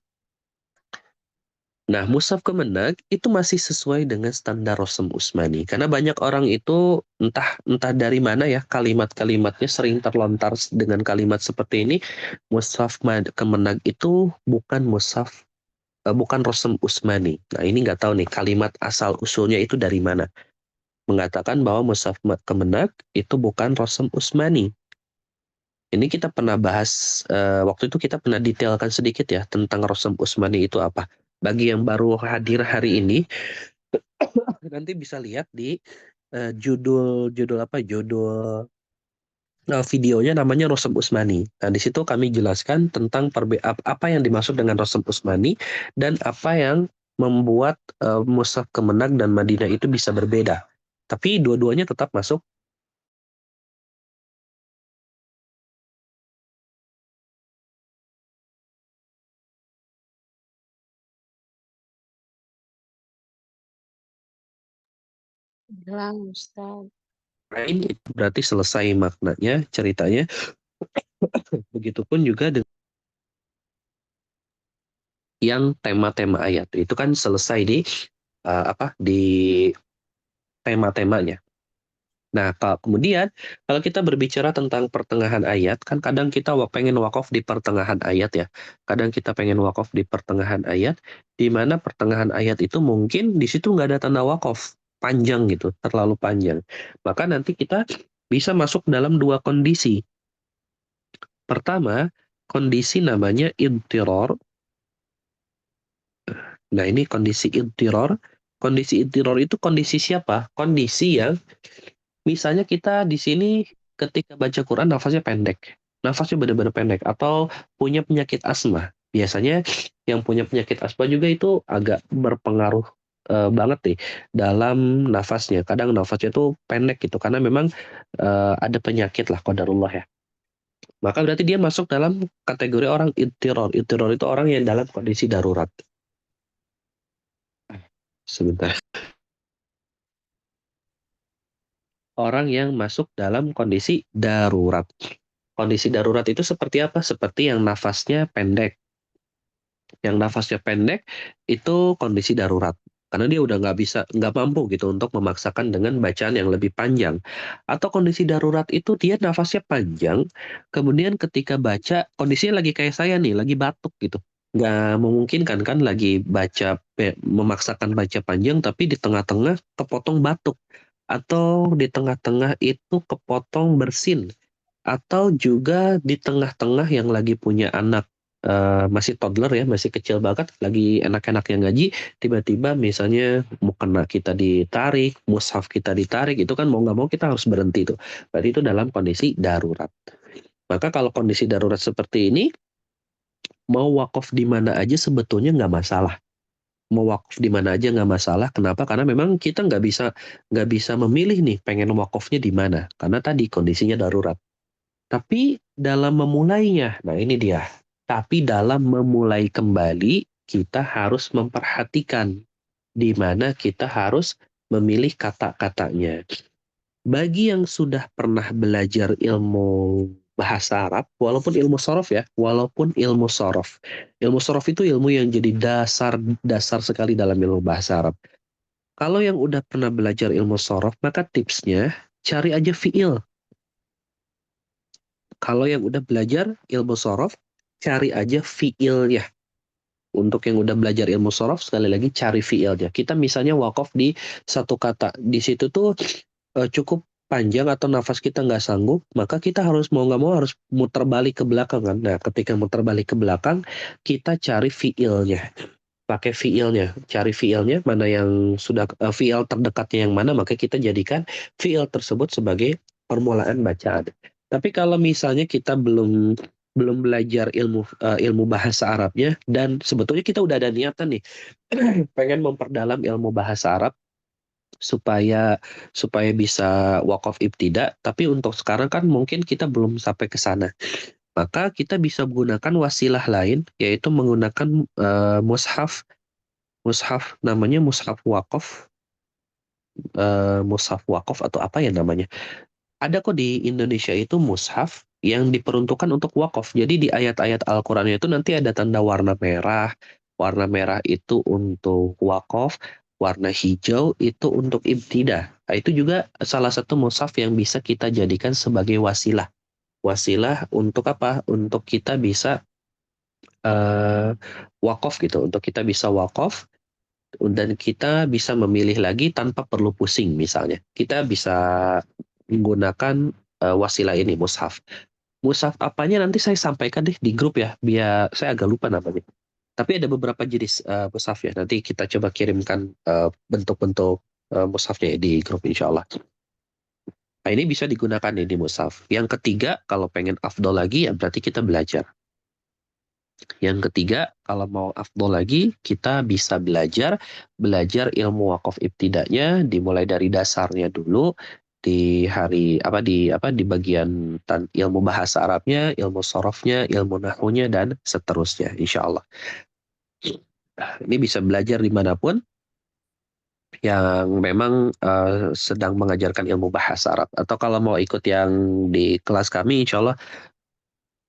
Nah, mushaf Kemenag itu masih sesuai dengan standar Rosem Usmani. Karena banyak orang itu entah entah dari mana ya kalimat-kalimatnya sering terlontar dengan kalimat seperti ini. Mushaf Kemenag itu bukan bukan Rosem Usmani. Nah, ini nggak tahu nih kalimat asal usulnya itu dari mana. Mengatakan bahwa mushaf Kemenag itu bukan Rosem Usmani. Ini kita pernah bahas, waktu itu kita pernah detailkan sedikit ya tentang Rosem Usmani itu apa. Bagi yang baru hadir hari ini, nanti bisa lihat di judul judul apa judul videonya namanya Rosem Usmani. Nah, di situ kami jelaskan tentang apa yang dimaksud dengan Rosem Usmani dan apa yang membuat Mushaf Kemenag dan Madinah itu bisa berbeda. Tapi dua-duanya tetap masuk. Bilang Ustaz. Lain itu berarti selesai maknanya, ceritanya. Begitupun juga dengan yang tema-tema ayat itu kan selesai di di tema-temanya. Nah, kemudian kalau kita berbicara tentang pertengahan ayat, kan kadang kita pengen wakaf di pertengahan ayat ya. Kadang kita pengen wakaf di pertengahan ayat, di mana pertengahan ayat itu mungkin di situ nggak ada tanda wakaf, panjang gitu, terlalu panjang. Maka nanti kita bisa masuk dalam dua kondisi. Pertama, kondisi namanya idtiror. Nah, ini kondisi idtiror. Kondisi idtiror itu kondisi siapa? Kondisi yang misalnya kita di sini ketika baca Quran nafasnya pendek. Nafasnya benar-benar pendek atau punya penyakit asma. Biasanya yang punya penyakit asma juga itu agak berpengaruh banget nih dalam nafasnya. Kadang nafasnya tuh pendek gitu karena memang ada penyakit lah qadarullah ya. Maka berarti dia masuk dalam kategori orang idtiror. Idtiror itu orang yang dalam kondisi darurat. Sebentar. Orang yang masuk dalam kondisi darurat. Kondisi darurat itu seperti apa? Seperti yang nafasnya pendek. Yang nafasnya pendek itu kondisi darurat. Karena dia udah nggak mampu gitu untuk memaksakan dengan bacaan yang lebih panjang. Atau kondisi darurat itu dia nafasnya panjang, kemudian ketika baca, kondisinya lagi kayak saya nih, lagi batuk gitu. Nggak memungkinkan kan lagi memaksakan baca panjang, tapi di tengah-tengah kepotong batuk. Atau di tengah-tengah itu kepotong bersin atau juga di tengah-tengah yang lagi punya anak masih toddler ya, masih kecil banget, lagi enak-enaknya ngaji, tiba-tiba misalnya mukena kita ditarik, mushaf kita ditarik, itu kan mau nggak mau kita harus berhenti tuh. Berarti itu dalam kondisi darurat. Maka kalau kondisi darurat seperti ini, mau wakaf di mana aja sebetulnya nggak masalah. Mau wakaf di mana aja nggak masalah. Kenapa? Karena memang kita nggak bisa memilih nih pengen wakafnya di mana. Karena tadi kondisinya darurat. Tapi dalam memulainya, nah ini dia. Tapi dalam memulai kembali, kita harus memperhatikan di mana kita harus memilih kata-katanya. Bagi yang sudah pernah belajar ilmu bahasa Arab, walaupun ilmu sorof ya, walaupun ilmu sorof. Ilmu sorof itu ilmu yang jadi dasar sekali dalam ilmu bahasa Arab. Kalau yang udah pernah belajar ilmu sorof, maka tipsnya cari aja fiil. Kalau yang udah belajar ilmu sorof, cari aja fiilnya. Untuk yang udah belajar ilmu sorof, sekali lagi cari fiilnya. Kita misalnya wakaf di satu kata. Di situ tuh cukup panjang atau nafas kita nggak sanggup, maka kita harus mau nggak mau harus muter balik ke belakang kan. Nah, ketika muter balik ke belakang, kita cari fiilnya. Pakai fiilnya, cari fiilnya, mana yang sudah fiil terdekatnya yang mana, maka kita jadikan fiil tersebut sebagai permulaan bacaan. Tapi kalau misalnya kita belum belum belajar ilmu bahasa Arabnya dan sebetulnya kita udah ada niatan nih pengen memperdalam ilmu bahasa Arab supaya supaya bisa wakaf ibtida, tapi untuk sekarang kan mungkin kita belum sampai ke sana. Maka kita bisa menggunakan wasilah lain yaitu menggunakan mushaf. Mushaf namanya mushaf wakaf atau apa ya namanya. Ada kok di Indonesia itu mushaf yang diperuntukkan untuk wakaf. Jadi di ayat-ayat Al-Qur'annya itu nanti ada tanda warna merah, warna merah itu untuk waqaf, warna hijau itu untuk ibtidah. Nah, itu juga salah satu mushaf yang bisa kita jadikan sebagai wasilah. Wasilah untuk apa? Untuk kita bisa wakaf gitu, untuk kita bisa wakaf dan kita bisa memilih lagi tanpa perlu pusing misalnya. Kita bisa menggunakan wasilah ini, mushaf. Mushaf apanya nanti saya sampaikan deh di grup ya, biar saya agak lupa namanya. Tapi ada beberapa jenis mushaf ya. Nanti kita coba kirimkan bentuk-bentuk mushafnya ya di grup insya Allah. Nah, ini bisa digunakan nih di mushaf. Yang ketiga, kalau pengen afdol lagi ya berarti kita belajar. Yang ketiga, kalau mau afdol lagi, kita bisa belajar ilmu wakaf ibtidanya dimulai dari dasarnya dulu di di bagian ilmu bahasa Arabnya, ilmu sorofnya, ilmu nahunya dan seterusnya, insya Allah. Nah, ini bisa belajar dimanapun yang memang sedang mengajarkan ilmu bahasa Arab. Atau kalau mau ikut yang di kelas kami, insya Allah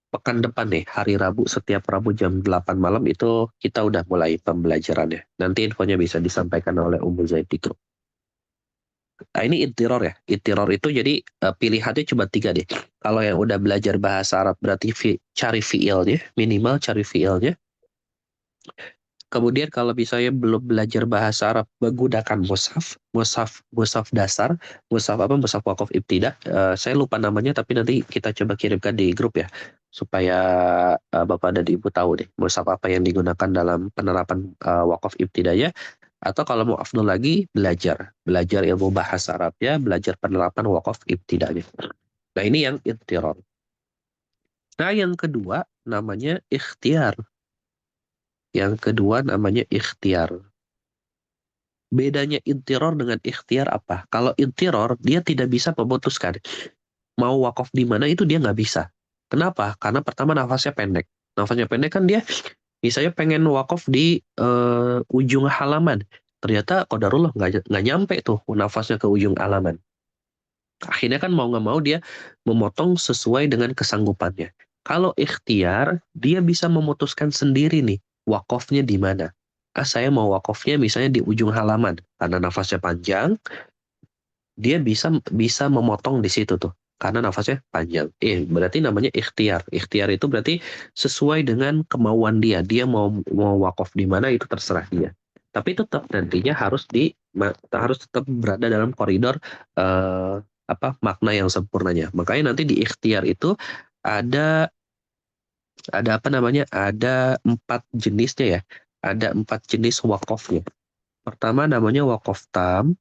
pekan depan nih, hari Rabu, setiap Rabu jam 8 malam itu kita udah mulai pembelajarannya. Nanti infonya bisa disampaikan oleh Ummu Zaid di grup. Nah, ini intiror ya. Intiror itu jadi pilihannya cuma 3 deh. Kalau yang udah belajar bahasa Arab berarti cari fiilnya, minimal cari fiilnya. Kemudian kalau misalnya belum belajar bahasa Arab, menggunakan mushaf dasar, mushaf waqaf ibtidah. Saya lupa namanya, tapi nanti kita coba kirimkan di grup ya, supaya Bapak dan Ibu tahu deh, mushaf apa yang digunakan dalam penerapan waqaf ibtidahnya. Atau kalau mau afdol lagi, belajar ilmu bahasa Arabnya, belajar penerapan waqaf ibtidahnya. Nah, ini yang intiror. Nah, yang kedua namanya ikhtiar. Yang kedua namanya ikhtiar. Bedanya intiror dengan ikhtiar apa? Kalau intiror, dia tidak bisa memutuskan. Mau wakaf di mana itu dia nggak bisa. Kenapa? Karena pertama nafasnya pendek. Nafasnya pendek kan dia, misalnya pengen wakaf di ujung halaman. Ternyata qadarullah nggak nyampe tuh nafasnya ke ujung halaman. Akhirnya kan mau nggak mau dia memotong sesuai dengan kesanggupannya. Kalau ikhtiar, dia bisa memutuskan sendiri nih, wakafnya di mana. Saya mau wakafnya misalnya di ujung halaman, karena nafasnya panjang, dia bisa bisa memotong di situ tuh, karena nafasnya panjang. Berarti namanya ikhtiar. Ikhtiar itu berarti sesuai dengan kemauan dia. Dia mau wakaf di mana itu terserah dia. Tapi tetap nantinya harus tetap berada dalam koridor eh, makna yang sempurnanya. Makanya nanti di ikhtiar itu ada ada apa namanya? Ada 4 jenisnya ya. Ada 4 jenis wakofnya. Pertama namanya wakof tam.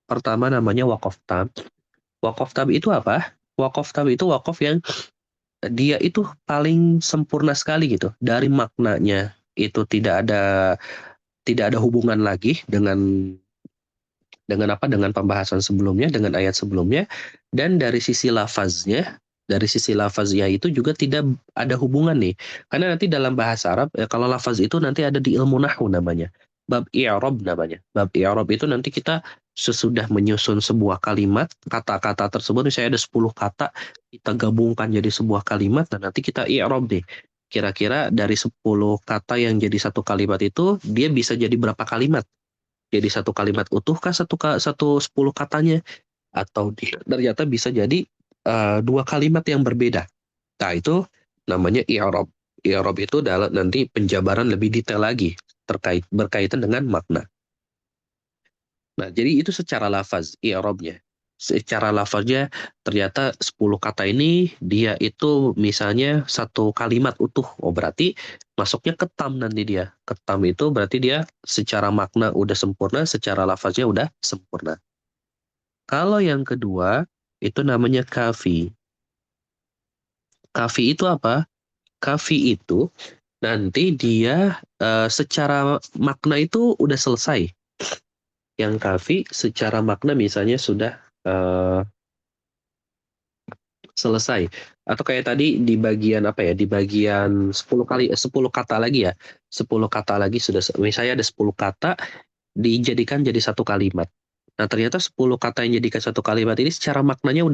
Pertama namanya wakof tam. Wakof tam itu apa? Wakof tam itu wakof yang dia itu paling sempurna sekali gitu. Dari maknanya itu tidak ada hubungan lagi dengan pembahasan sebelumnya, dengan ayat sebelumnya, dan dari sisi lafaznya itu juga tidak ada hubungan nih, karena nanti dalam bahasa Arab kalau lafaz itu nanti ada di ilmu nahwu namanya, bab i'rab namanya. Bab i'rab itu nanti kita sesudah menyusun sebuah kalimat, kata-kata tersebut misalnya ada 10 kata, kita gabungkan jadi sebuah kalimat dan nanti kita i'rab deh. Kira-kira dari 10 kata yang jadi satu kalimat itu dia bisa jadi berapa kalimat? Jadi satu kalimat utuh kah satu 10 katanya, atau ternyata bisa jadi 2 kalimat yang berbeda. Nah, itu namanya i'rab. I'rab itu adalah nanti penjabaran lebih detail lagi berkaitan dengan makna. Nah, jadi itu secara lafaz i'rabnya. Secara lafaznya ternyata 10 kata ini dia itu misalnya satu kalimat utuh. Oh, berarti masuknya ke tam nanti dia. Ke tam itu berarti dia secara makna udah sempurna, secara lafaznya udah sempurna. Kalau yang kedua itu namanya kafi. Kafi itu apa? Kafi itu nanti dia secara makna itu udah selesai. Yang kafi secara makna misalnya sudah eh, selesai. Atau kayak tadi di bagian apa ya? Di bagian 10 kata lagi ya. 10 kata lagi sudah, misalnya ada 10 kata dijadikan jadi satu kalimat. Nah, ternyata 10 kata yang jadikan satu kalimat ini secara maknanya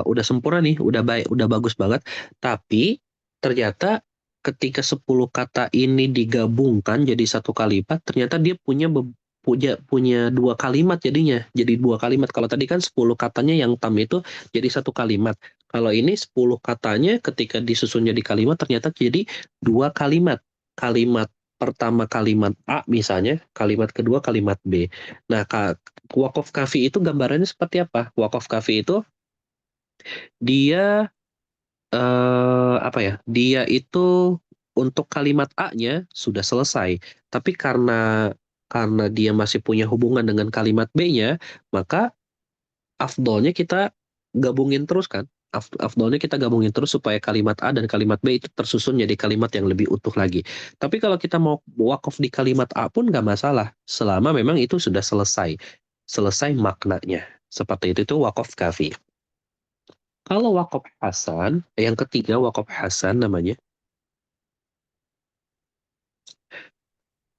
udah sempurna nih, udah baik, udah bagus banget. Tapi ternyata ketika 10 kata ini digabungkan jadi satu kalimat, ternyata dia punya dua kalimat jadinya. Jadi dua kalimat. Kalau tadi kan 10 katanya yang tam itu jadi satu kalimat. Kalau ini 10 katanya ketika disusun jadi kalimat ternyata jadi dua kalimat. Kalimat pertama kalimat A misalnya, kalimat kedua kalimat B. Nah, Waqaf Kafi itu gambarannya seperti apa? Waqaf Kafi itu dia apa ya, dia itu untuk kalimat A-nya sudah selesai, tapi karena dia masih punya hubungan dengan kalimat B-nya, maka afdolnya kita gabungin terus kan. Afdolnya kita gabungin terus supaya kalimat A dan kalimat B itu tersusun jadi kalimat yang lebih utuh lagi. Tapi kalau kita mau wakaf di kalimat A pun nggak masalah, selama memang itu sudah selesai. Selesai maknanya. Seperti itu wakaf kafi. Kalau wakaf hasan, yang ketiga wakaf hasan namanya.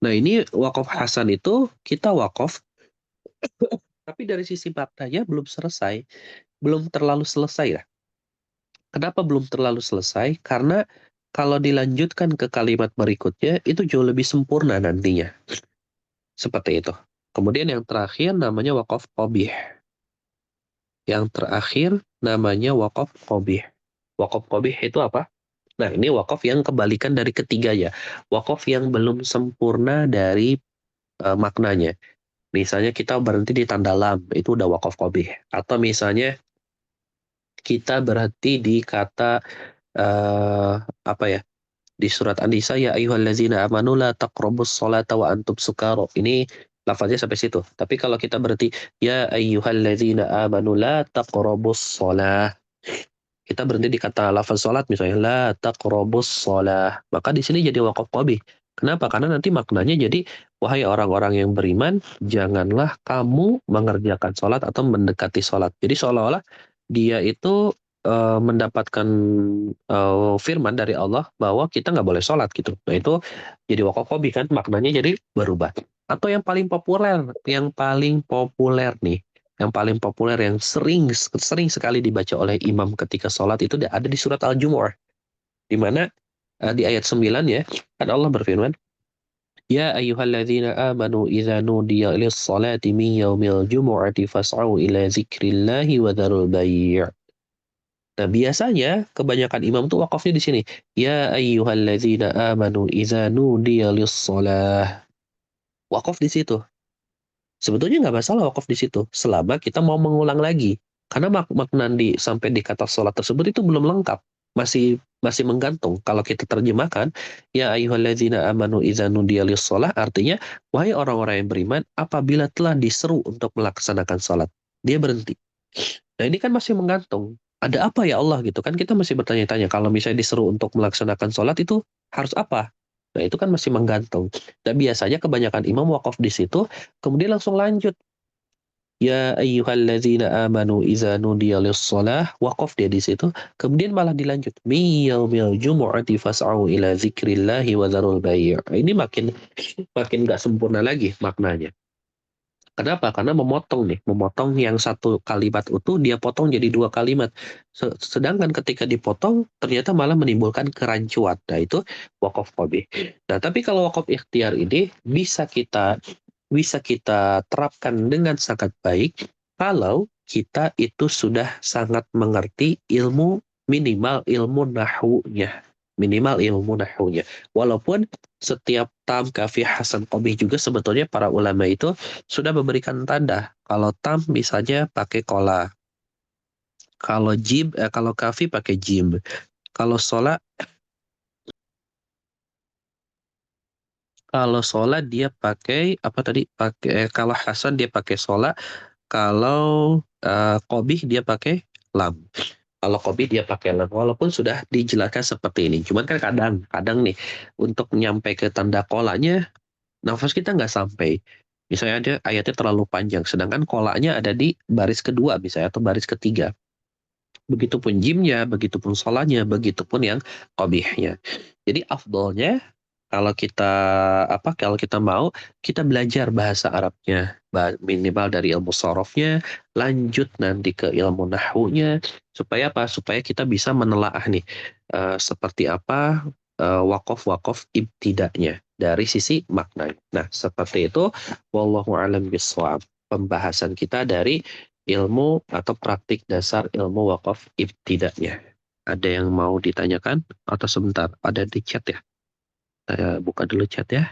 Nah ini wakaf hasan itu kita wakaf, tapi dari sisi maknanya belum selesai, belum terlalu selesai lah. Kenapa belum terlalu selesai? Karena kalau dilanjutkan ke kalimat berikutnya, itu jauh lebih sempurna nantinya. Seperti itu. Kemudian yang terakhir namanya wakaf qabih. Yang terakhir namanya wakaf qabih. Wakaf qabih itu apa? Nah, ini wakaf yang kebalikan dari ketiganya. Wakaf yang belum sempurna dari maknanya. Misalnya kita berhenti di tanda lam, itu udah wakaf qabih. Atau misalnya kita berhenti di kata apa ya? Di surat An-Nisa ya ayyuhallazina amanu la taqrabus sholata wa antum sukara. Ini lafaznya sampai situ. Tapi kalau kita berarti ya ayyuhallazina amanu la taqrabus sholah. Kita berhenti di kata lafaz sholat misalnya la taqrabus sholah. Maka di sini jadi waqaf qabih. Kenapa? Karena nanti maknanya jadi wahai orang-orang yang beriman, janganlah kamu mengerjakan sholat atau mendekati sholat. Jadi seolah-olah dia itu mendapatkan firman dari Allah bahwa kita nggak boleh sholat gitu. Nah itu jadi wakaf qabih kan maknanya jadi berubah. Atau yang paling populer nih, yang paling populer yang sering sekali dibaca oleh imam ketika sholat itu ada di surat Al-Jumu'ah, di mana di ayat 9 ya, kan Allah berfirman, Ya ayyuhalladzina amanu idza nudiya lis-salati min yaumil jumu'ati fas'au ila dzikrillahi wa dzarul bai'. Nah, biasanya kebanyakan imam tuh wakafnya di sini. Ya ayyuhalladzina amanu idza nudiya lis-shalah. Wakaf di situ. Sebetulnya nggak masalah wakaf di situ, selama kita mau mengulang lagi. Karena makna sampai di kata sholat tersebut itu belum lengkap. Masih masih menggantung. Kalau kita terjemahkan, ya ayyuhalladzina amanu idza nudiya lis-shalah artinya wahai orang-orang yang beriman apabila telah diseru untuk melaksanakan sholat. Dia berhenti. Nah ini kan masih menggantung. Ada apa ya Allah gitu kan kita masih bertanya-tanya. Kalau misalnya disuruh untuk melaksanakan sholat itu harus apa? Nah itu kan masih menggantung. Dan biasanya kebanyakan imam wakaf di situ, kemudian langsung lanjut. Ya ayyuhalladzina amanu iza nudiya lis-shalah, wakaf dia di situ. Kemudian malah dilanjut. Mi yaumil jumu'ati fas'au ila zikrillahi wa dzarul bai'. Ini makin nggak sempurna lagi maknanya. Kenapa? Karena memotong yang satu kalimat utuh dia potong jadi dua kalimat. Sedangkan ketika dipotong ternyata malah menimbulkan kerancuan. Nah itu wakaf qabih. Nah tapi kalau wakaf ikhtiar ini bisa kita terapkan dengan sangat baik kalau kita itu sudah sangat mengerti minimal ilmu nahwunya. Minimal ilmu nahwunya. Walaupun setiap tam, kafiyah, hasan, qabih juga sebetulnya para ulama itu sudah memberikan tanda. Kalau tam misalnya pakai kola. Kalau kafi pakai jim. Kalau sholat dia pakai apa tadi? Kalau hasan dia pakai sholat. Kalau qabih dia pakai lam. Kalau qabih dia pakai lam. Walaupun sudah dijelaskan seperti ini. Cuman kan kadang nih untuk nyampe ke tanda kolanya nafas kita nggak sampai. Misalnya ada ayatnya terlalu panjang, sedangkan kolanya ada di baris kedua misalnya atau baris ketiga. Begitupun jimnya, begitupun solanya, begitupun yang qobihnya. Jadi afdolnya kalau kita mau kita belajar bahasa Arabnya minimal dari ilmu sorofnya, lanjut nanti ke ilmu nahwunya supaya apa? Supaya kita bisa menelaah nih seperti apa wakaf ibtida'nya dari sisi makna. Nah, seperti itu wallahu alam bisawab. Pembahasan kita dari ilmu atau praktik dasar ilmu wakaf ibtida'nya. Ada yang mau ditanyakan atau sebentar ada di chat ya? Saya buka dulu chat ya.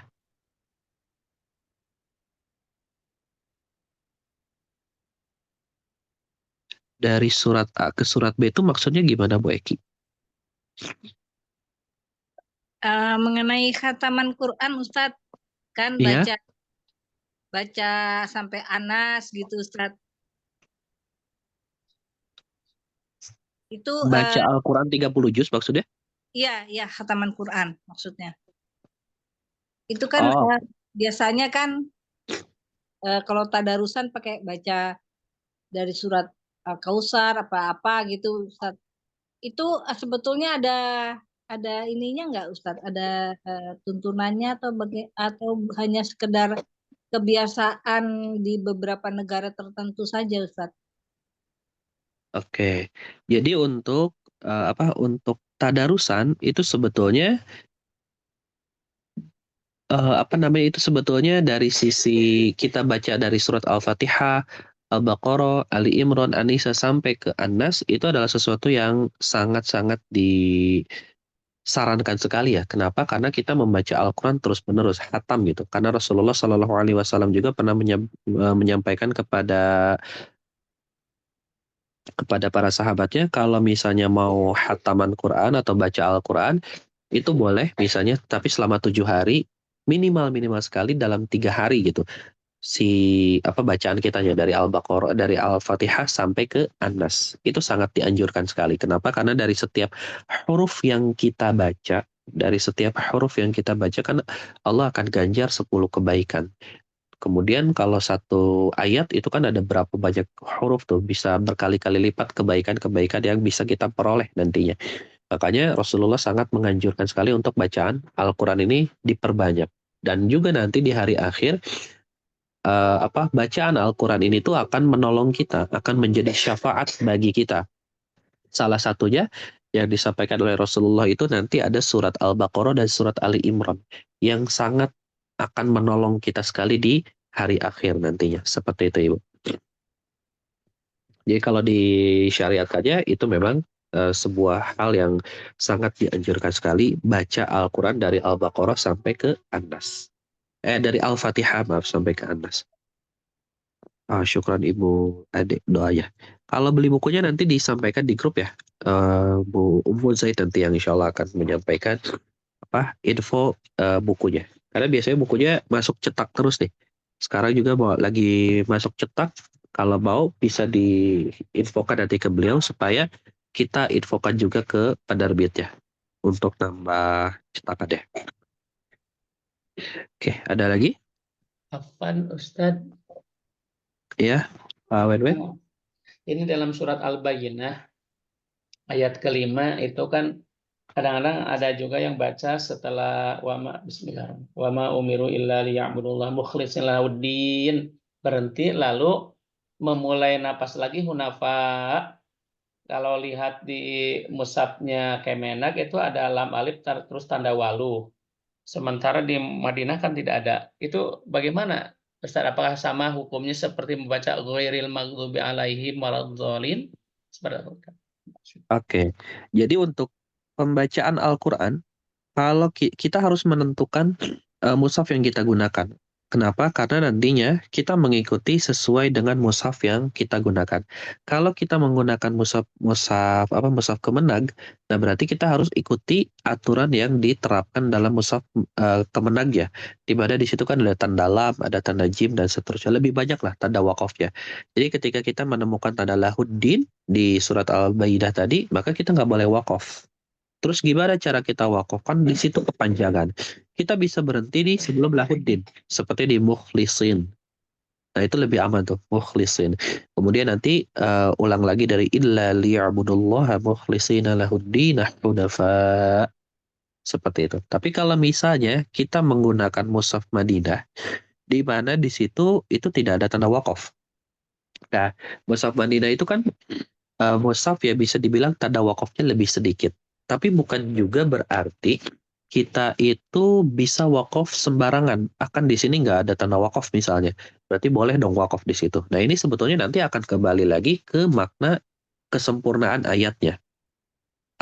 Dari surat A ke surat B itu maksudnya gimana Bu Eki? Mengenai khataman Quran Ustadz, kan Iya, baca sampai Anas gitu Ustadz. Itu baca Al-Quran 30 juz maksudnya? iya khataman Quran maksudnya. Itu kan Oh, biasanya kan kalau tadarusan pakai baca dari surat Al-Kausar apa-apa gitu Ustadz. Itu sebetulnya ada ininya nggak Ustadz? Ada tuntunannya atau hanya sekedar kebiasaan di beberapa negara tertentu saja Ustadz? oke. Jadi untuk untuk tadarusan itu sebetulnya itu sebetulnya dari sisi kita baca dari surat Al-Fatihah, Al-Baqarah, Ali Imran, An-Nisa sampai ke An-Nas itu adalah sesuatu yang sangat-sangat disarankan sekali ya. Kenapa? Karena kita membaca Al-Quran terus-menerus hatam gitu. Karena Rasulullah Shallallahu Alaihi Wasallam juga pernah menyampaikan kepada para sahabatnya kalau misalnya mau hataman Quran atau baca Al-Quran itu boleh misalnya tapi selama 7 hari minimal sekali dalam 3 hari gitu si bacaan kitanya dari Al-Baqarah dari Al-Fatihah sampai ke An-Nas itu sangat dianjurkan sekali. Kenapa? Karena dari setiap huruf yang kita baca kan Allah akan ganjar 10 kebaikan. Kemudian kalau satu ayat itu kan ada berapa banyak huruf tuh, bisa berkali-kali lipat kebaikan-kebaikan yang bisa kita peroleh nantinya. Makanya Rasulullah sangat menganjurkan sekali untuk bacaan Al-Quran ini diperbanyak. Dan juga nanti di hari akhir, bacaan Al-Quran ini tuh akan menolong kita, akan menjadi syafaat bagi kita. Salah satunya yang disampaikan oleh Rasulullah itu nanti ada surat Al-Baqarah dan surat Ali Imran yang sangat akan menolong kita sekali di hari akhir nantinya. Seperti itu, Ibu. Jadi kalau disyariatkannya itu memang sebuah hal yang sangat dianjurkan sekali baca Al-Quran dari Al-Baqarah sampai ke An-Nas. Dari Al-Fatihah maaf sampai ke An-Nas. Syukran Ibu Adik doanya. Kalau beli bukunya nanti disampaikan di grup ya. Bu Umul Zaid nanti yang insya Allah akan menyampaikan info bukunya. Karena biasanya bukunya masuk cetak terus nih. Sekarang juga mau lagi masuk cetak. Kalau mau bisa diinfokan nanti ke beliau supaya kita infokan juga ke penerbitnya untuk nambah cetakan ya. Oke, ada lagi? Afan Ustadz, Ya, Pak Wenwen. ini dalam surat Al-Bayyinah ayat kelima itu kan kadang-kadang ada juga yang baca setelah wama bismillah wama umiru illa liya'budullah mukhlishin lahuddin, berhenti lalu memulai napas lagi hunafa. Kalau lihat di musabnya Kemenak itu ada lam alif terus tanda walu. Sementara di Madinah kan tidak ada. Itu bagaimana? Ustaz, apakah sama hukumnya seperti membaca ghairil maghdubi alaihim waladhdallin? Seperti itu. Oke, jadi untuk pembacaan Al-Quran, kalau kita harus menentukan mushaf yang kita gunakan. Kenapa? Karena nantinya kita mengikuti sesuai dengan mushaf yang kita gunakan. Kalau kita menggunakan mushaf Kemenag, nah berarti kita harus ikuti aturan yang diterapkan dalam mushaf Kemenag ya. Di mana di situ kan ada tanda lam, ada tanda jim dan seterusnya. Lebih banyak lah tanda wakafnya. Jadi ketika kita menemukan tanda lahuddin di surat Al-Baidah tadi, maka kita nggak boleh wakaf. Terus gimana cara kita wakaf? Kan di situ kepanjangan. Kita bisa berhenti di sebelum lahuddin. Seperti di mukhlisin. Nah itu lebih aman tuh, mukhlisin. Kemudian nanti ulang lagi dari illa liya'budullaha mukhlishina lahuddin hunafa. Seperti itu. Tapi kalau misalnya kita menggunakan mushaf Madinah, di mana di situ itu tidak ada tanda wakaf. Nah, mushaf Madinah itu kan mushaf ya bisa dibilang tanda wakafnya lebih sedikit. Tapi bukan juga berarti kita itu bisa wakaf sembarangan. Akan di sini nggak ada tanda wakaf misalnya. Berarti boleh dong wakaf di situ. Nah ini sebetulnya nanti akan kembali lagi ke makna kesempurnaan ayatnya.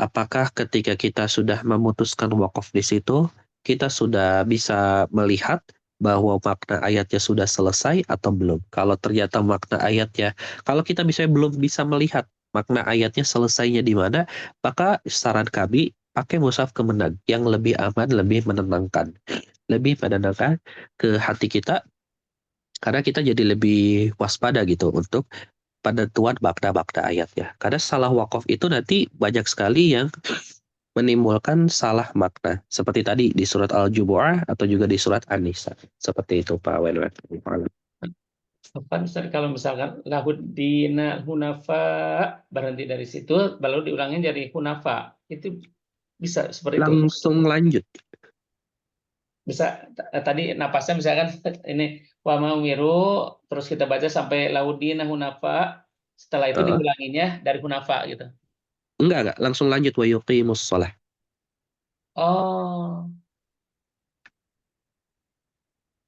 Apakah ketika kita sudah memutuskan wakaf di situ, kita sudah bisa melihat bahwa makna ayatnya sudah selesai atau belum? Kalau ternyata makna ayatnya, kalau kita misalnya belum bisa melihat makna ayatnya selesainya di mana, maka saran kami pakai mushaf kemenang yang lebih aman, lebih menenangkan ke hati kita, karena kita jadi lebih waspada gitu untuk penentuan makna-makna ayatnya. Karena salah wakaf itu nanti banyak sekali yang menimbulkan salah makna. Seperti tadi di surat Al-Jumu'ah atau juga di surat An-Nisa. Seperti itu Pak Wenwen. Apa Ustaz, kalau misalkan lahudina hunafa berhenti dari situ baru diulangin jadi hunafa, itu bisa seperti itu? Langsung lanjut. Bisa tadi napasnya misalkan ini wa maumiru terus kita baca sampai laudina hunafa, setelah itu Uh, diulanginya dari hunafa gitu. enggak. Langsung lanjut wa yuqimus shalah. Oh,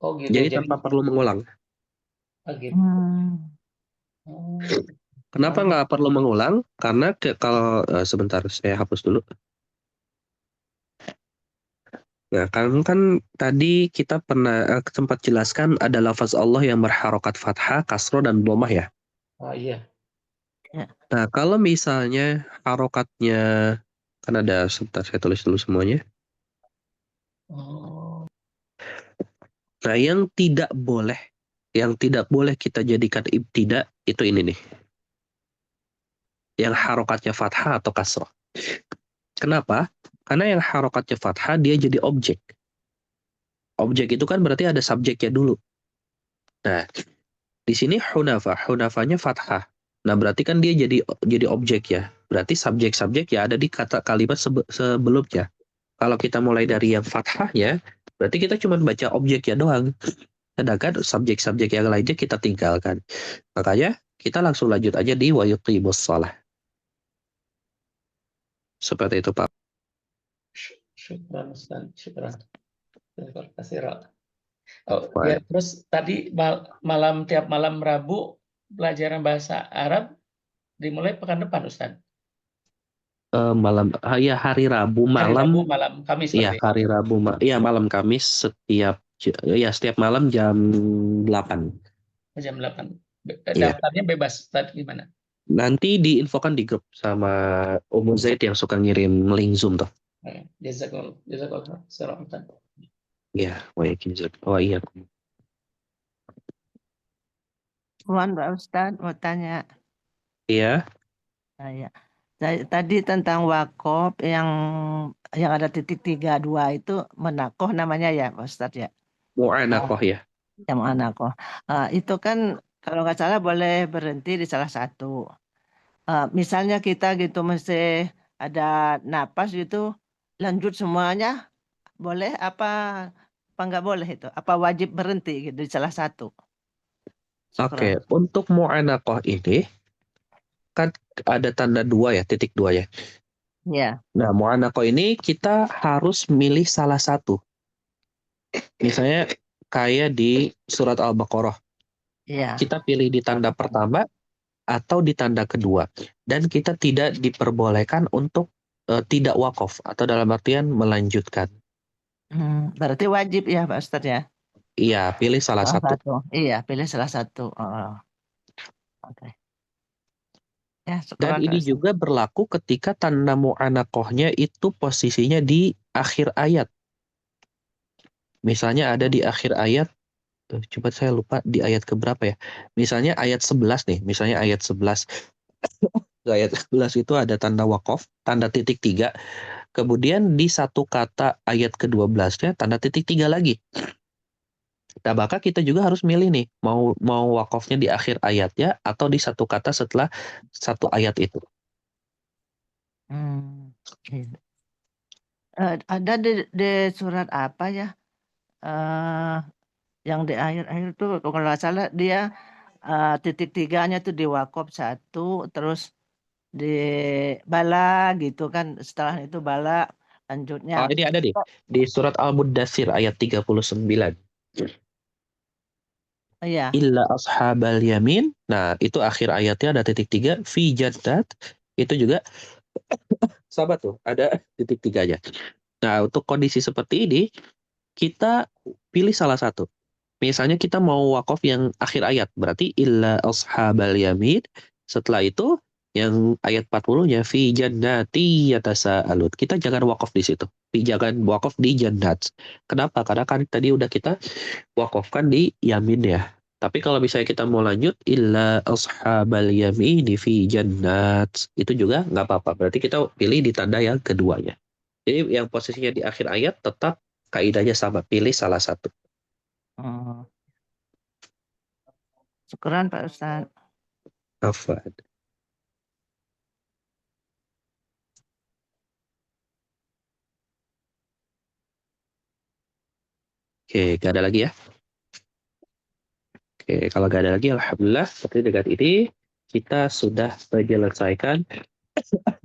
oh gitu. Jadi Jadi tanpa perlu mengulang. oh gitu. Hmm. Oh, Kenapa oh, nggak perlu mengulang? Karena kalau sebentar saya hapus dulu. Nah, kan tadi kita pernah sempat jelaskan ada lafaz Allah yang berharokat fathah, kasroh, dan dhammah ya. oh iya. Nah, kalau misalnya harokatnya, kan ada, sebentar saya tulis dulu semuanya. Oh, Nah, yang tidak boleh kita jadikan ibtida itu ini nih. Yang harokatnya fathah atau kasroh. Kenapa? Karena yang harokatnya fathah dia jadi objek. Objek itu kan berarti ada subjeknya dulu. Nah, di sini hunafanya fathah. Nah, berarti kan dia jadi objek ya. Berarti subjek-subjek ya ada di kata kalimat sebelumnya. Kalau kita mulai dari yang fathahnya, berarti kita cuma baca objeknya doang. Sedangkan subjek-subjek yang lainnya kita tinggalkan. Makanya kita langsung lanjut aja di wa yuqimus shalah. Seperti itu, Pak. syukran Ustaz, syukran. Terima kasih, Ra. Oh, Wah, ya, terus tadi tiap malam Rabu pelajaran bahasa Arab dimulai pekan depan, Ustaz. ya hari Rabu Hari Rabu malam, malam Kamis ya berarti. hari Rabu, ya malam Kamis setiap malam jam 8. Jam 8. Iya. Daftarnya bebas tadi gimana? Nanti diinfokan di grup sama Umu Zaid yang suka ngirim link Zoom tuh. Jazakallah, jazakallah. Ustaz. Iya, oh iya. Mbak Ustadz mau tanya. Iya, Saya tadi tentang wakop yang ada titik 32 itu menakoh namanya ya Pak Ustadz ya. mu'anakoh ya. Yang menakoh. Itu kan kalau nggak salah boleh berhenti di salah satu. Misalnya kita gitu mesti ada napas gitu, lanjut semuanya boleh apa nggak boleh itu? Apa wajib berhenti gitu di salah satu? Oke, Syukran. untuk mu'anakoh ini kan ada tanda 2 ya, titik 2 ya. Ya, Nah, mu'anakoh ini kita harus milih salah satu. Misalnya kayak di surat Al-Baqarah. iya. Kita pilih di tanda pertama atau di tanda kedua. Dan kita tidak diperbolehkan untuk tidak wakaf atau dalam artian melanjutkan. Berarti wajib ya Pak Ustadz ya. Iya, pilih salah Salah satu. satu. Iya, pilih salah satu. Oh, oke. Ya, Dan syukuran Pak ini Ustadz. juga berlaku ketika tanda mu'anakohnya itu posisinya di akhir ayat. Misalnya ada di akhir ayat, coba saya lupa di ayat keberapa ya. Misalnya ayat 11 nih, misalnya ayat 11. Di ayat 11 itu ada tanda wakaf, tanda titik 3. Kemudian di satu kata ayat ke-12-nya tanda titik 3 lagi. Nah, maka kita juga harus milih nih, mau wakafnya di akhir ayatnya atau di satu kata setelah satu ayat itu. Iya. Ada di surat apa ya? eh yang di akhir-akhir tuh kalau nggak salah dia titik tiganya tuh di wakop satu, terus di bala gitu kan. Setelah itu bala, Lanjutnya. Oh, ini ada nih di surat Al-Muddatsir ayat 39. Oh, iya. Illa ashabal yamin. Nah, itu akhir ayatnya ada titik 3 fi jannat. Itu juga sama tuh, ada titik 3-nya. Nah, untuk kondisi seperti ini, kita pilih salah satu. Misalnya kita mau wakaf yang akhir ayat, berarti illa ashabal yamin. Setelah itu yang ayat 40-nya fi jannati yatasaalun. Kita jangan wakaf di situ. Jangan wakaf di jannat. Kenapa? Karena kan tadi udah kita wakafkan di yamin ya. Tapi kalau misalnya kita mau lanjut illa ashabal yamini fi jannat, itu juga nggak apa-apa. Berarti kita pilih di tanda yang keduanya. Jadi yang posisinya di akhir ayat tetap kaidahnya sama, pilih salah satu. Hmm. Syukuran Pak Ustadz. Afwan. Oke, gak ada lagi ya? Oke, kalau gak ada lagi, alhamdulillah. Seperti dengan ini, kita sudah menyelesaikan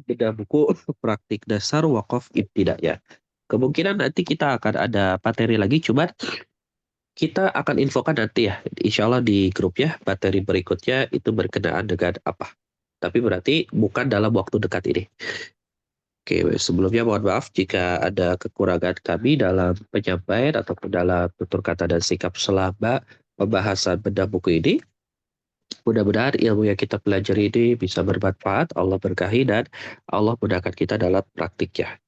dengan buku praktik dasar wakaf ibtidaiyah. Kemungkinan nanti kita akan ada materi lagi, cuman kita akan infokan nanti ya. Insya Allah di grup ya, materi berikutnya itu berkenaan dengan apa. Tapi berarti bukan dalam waktu dekat ini. Oke, sebelumnya mohon maaf jika ada kekurangan kami dalam penyampaian ataupun dalam tutur kata dan sikap selama pembahasan benda buku ini. Mudah-mudahan ilmu yang kita pelajari ini bisa bermanfaat, Allah berkahi dan Allah mudahkan kita dalam praktiknya.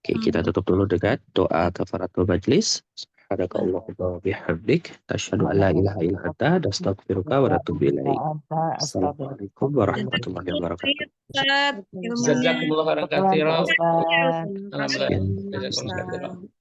Oke, kita tutup dulu dengan doa kafaratul majlis. Subhanakallahumma wa bihamdik, nasyhadu an la ilaha illa anta, nastaghfiruka wa natubu ilaik. Assalamualaikum warahmatullahi wabarakatuh. Ustaz, ilmunya. Jazakumullah khairan katsira. Ustadz. Alhamdulillah. Jazakumullah khairan katsira.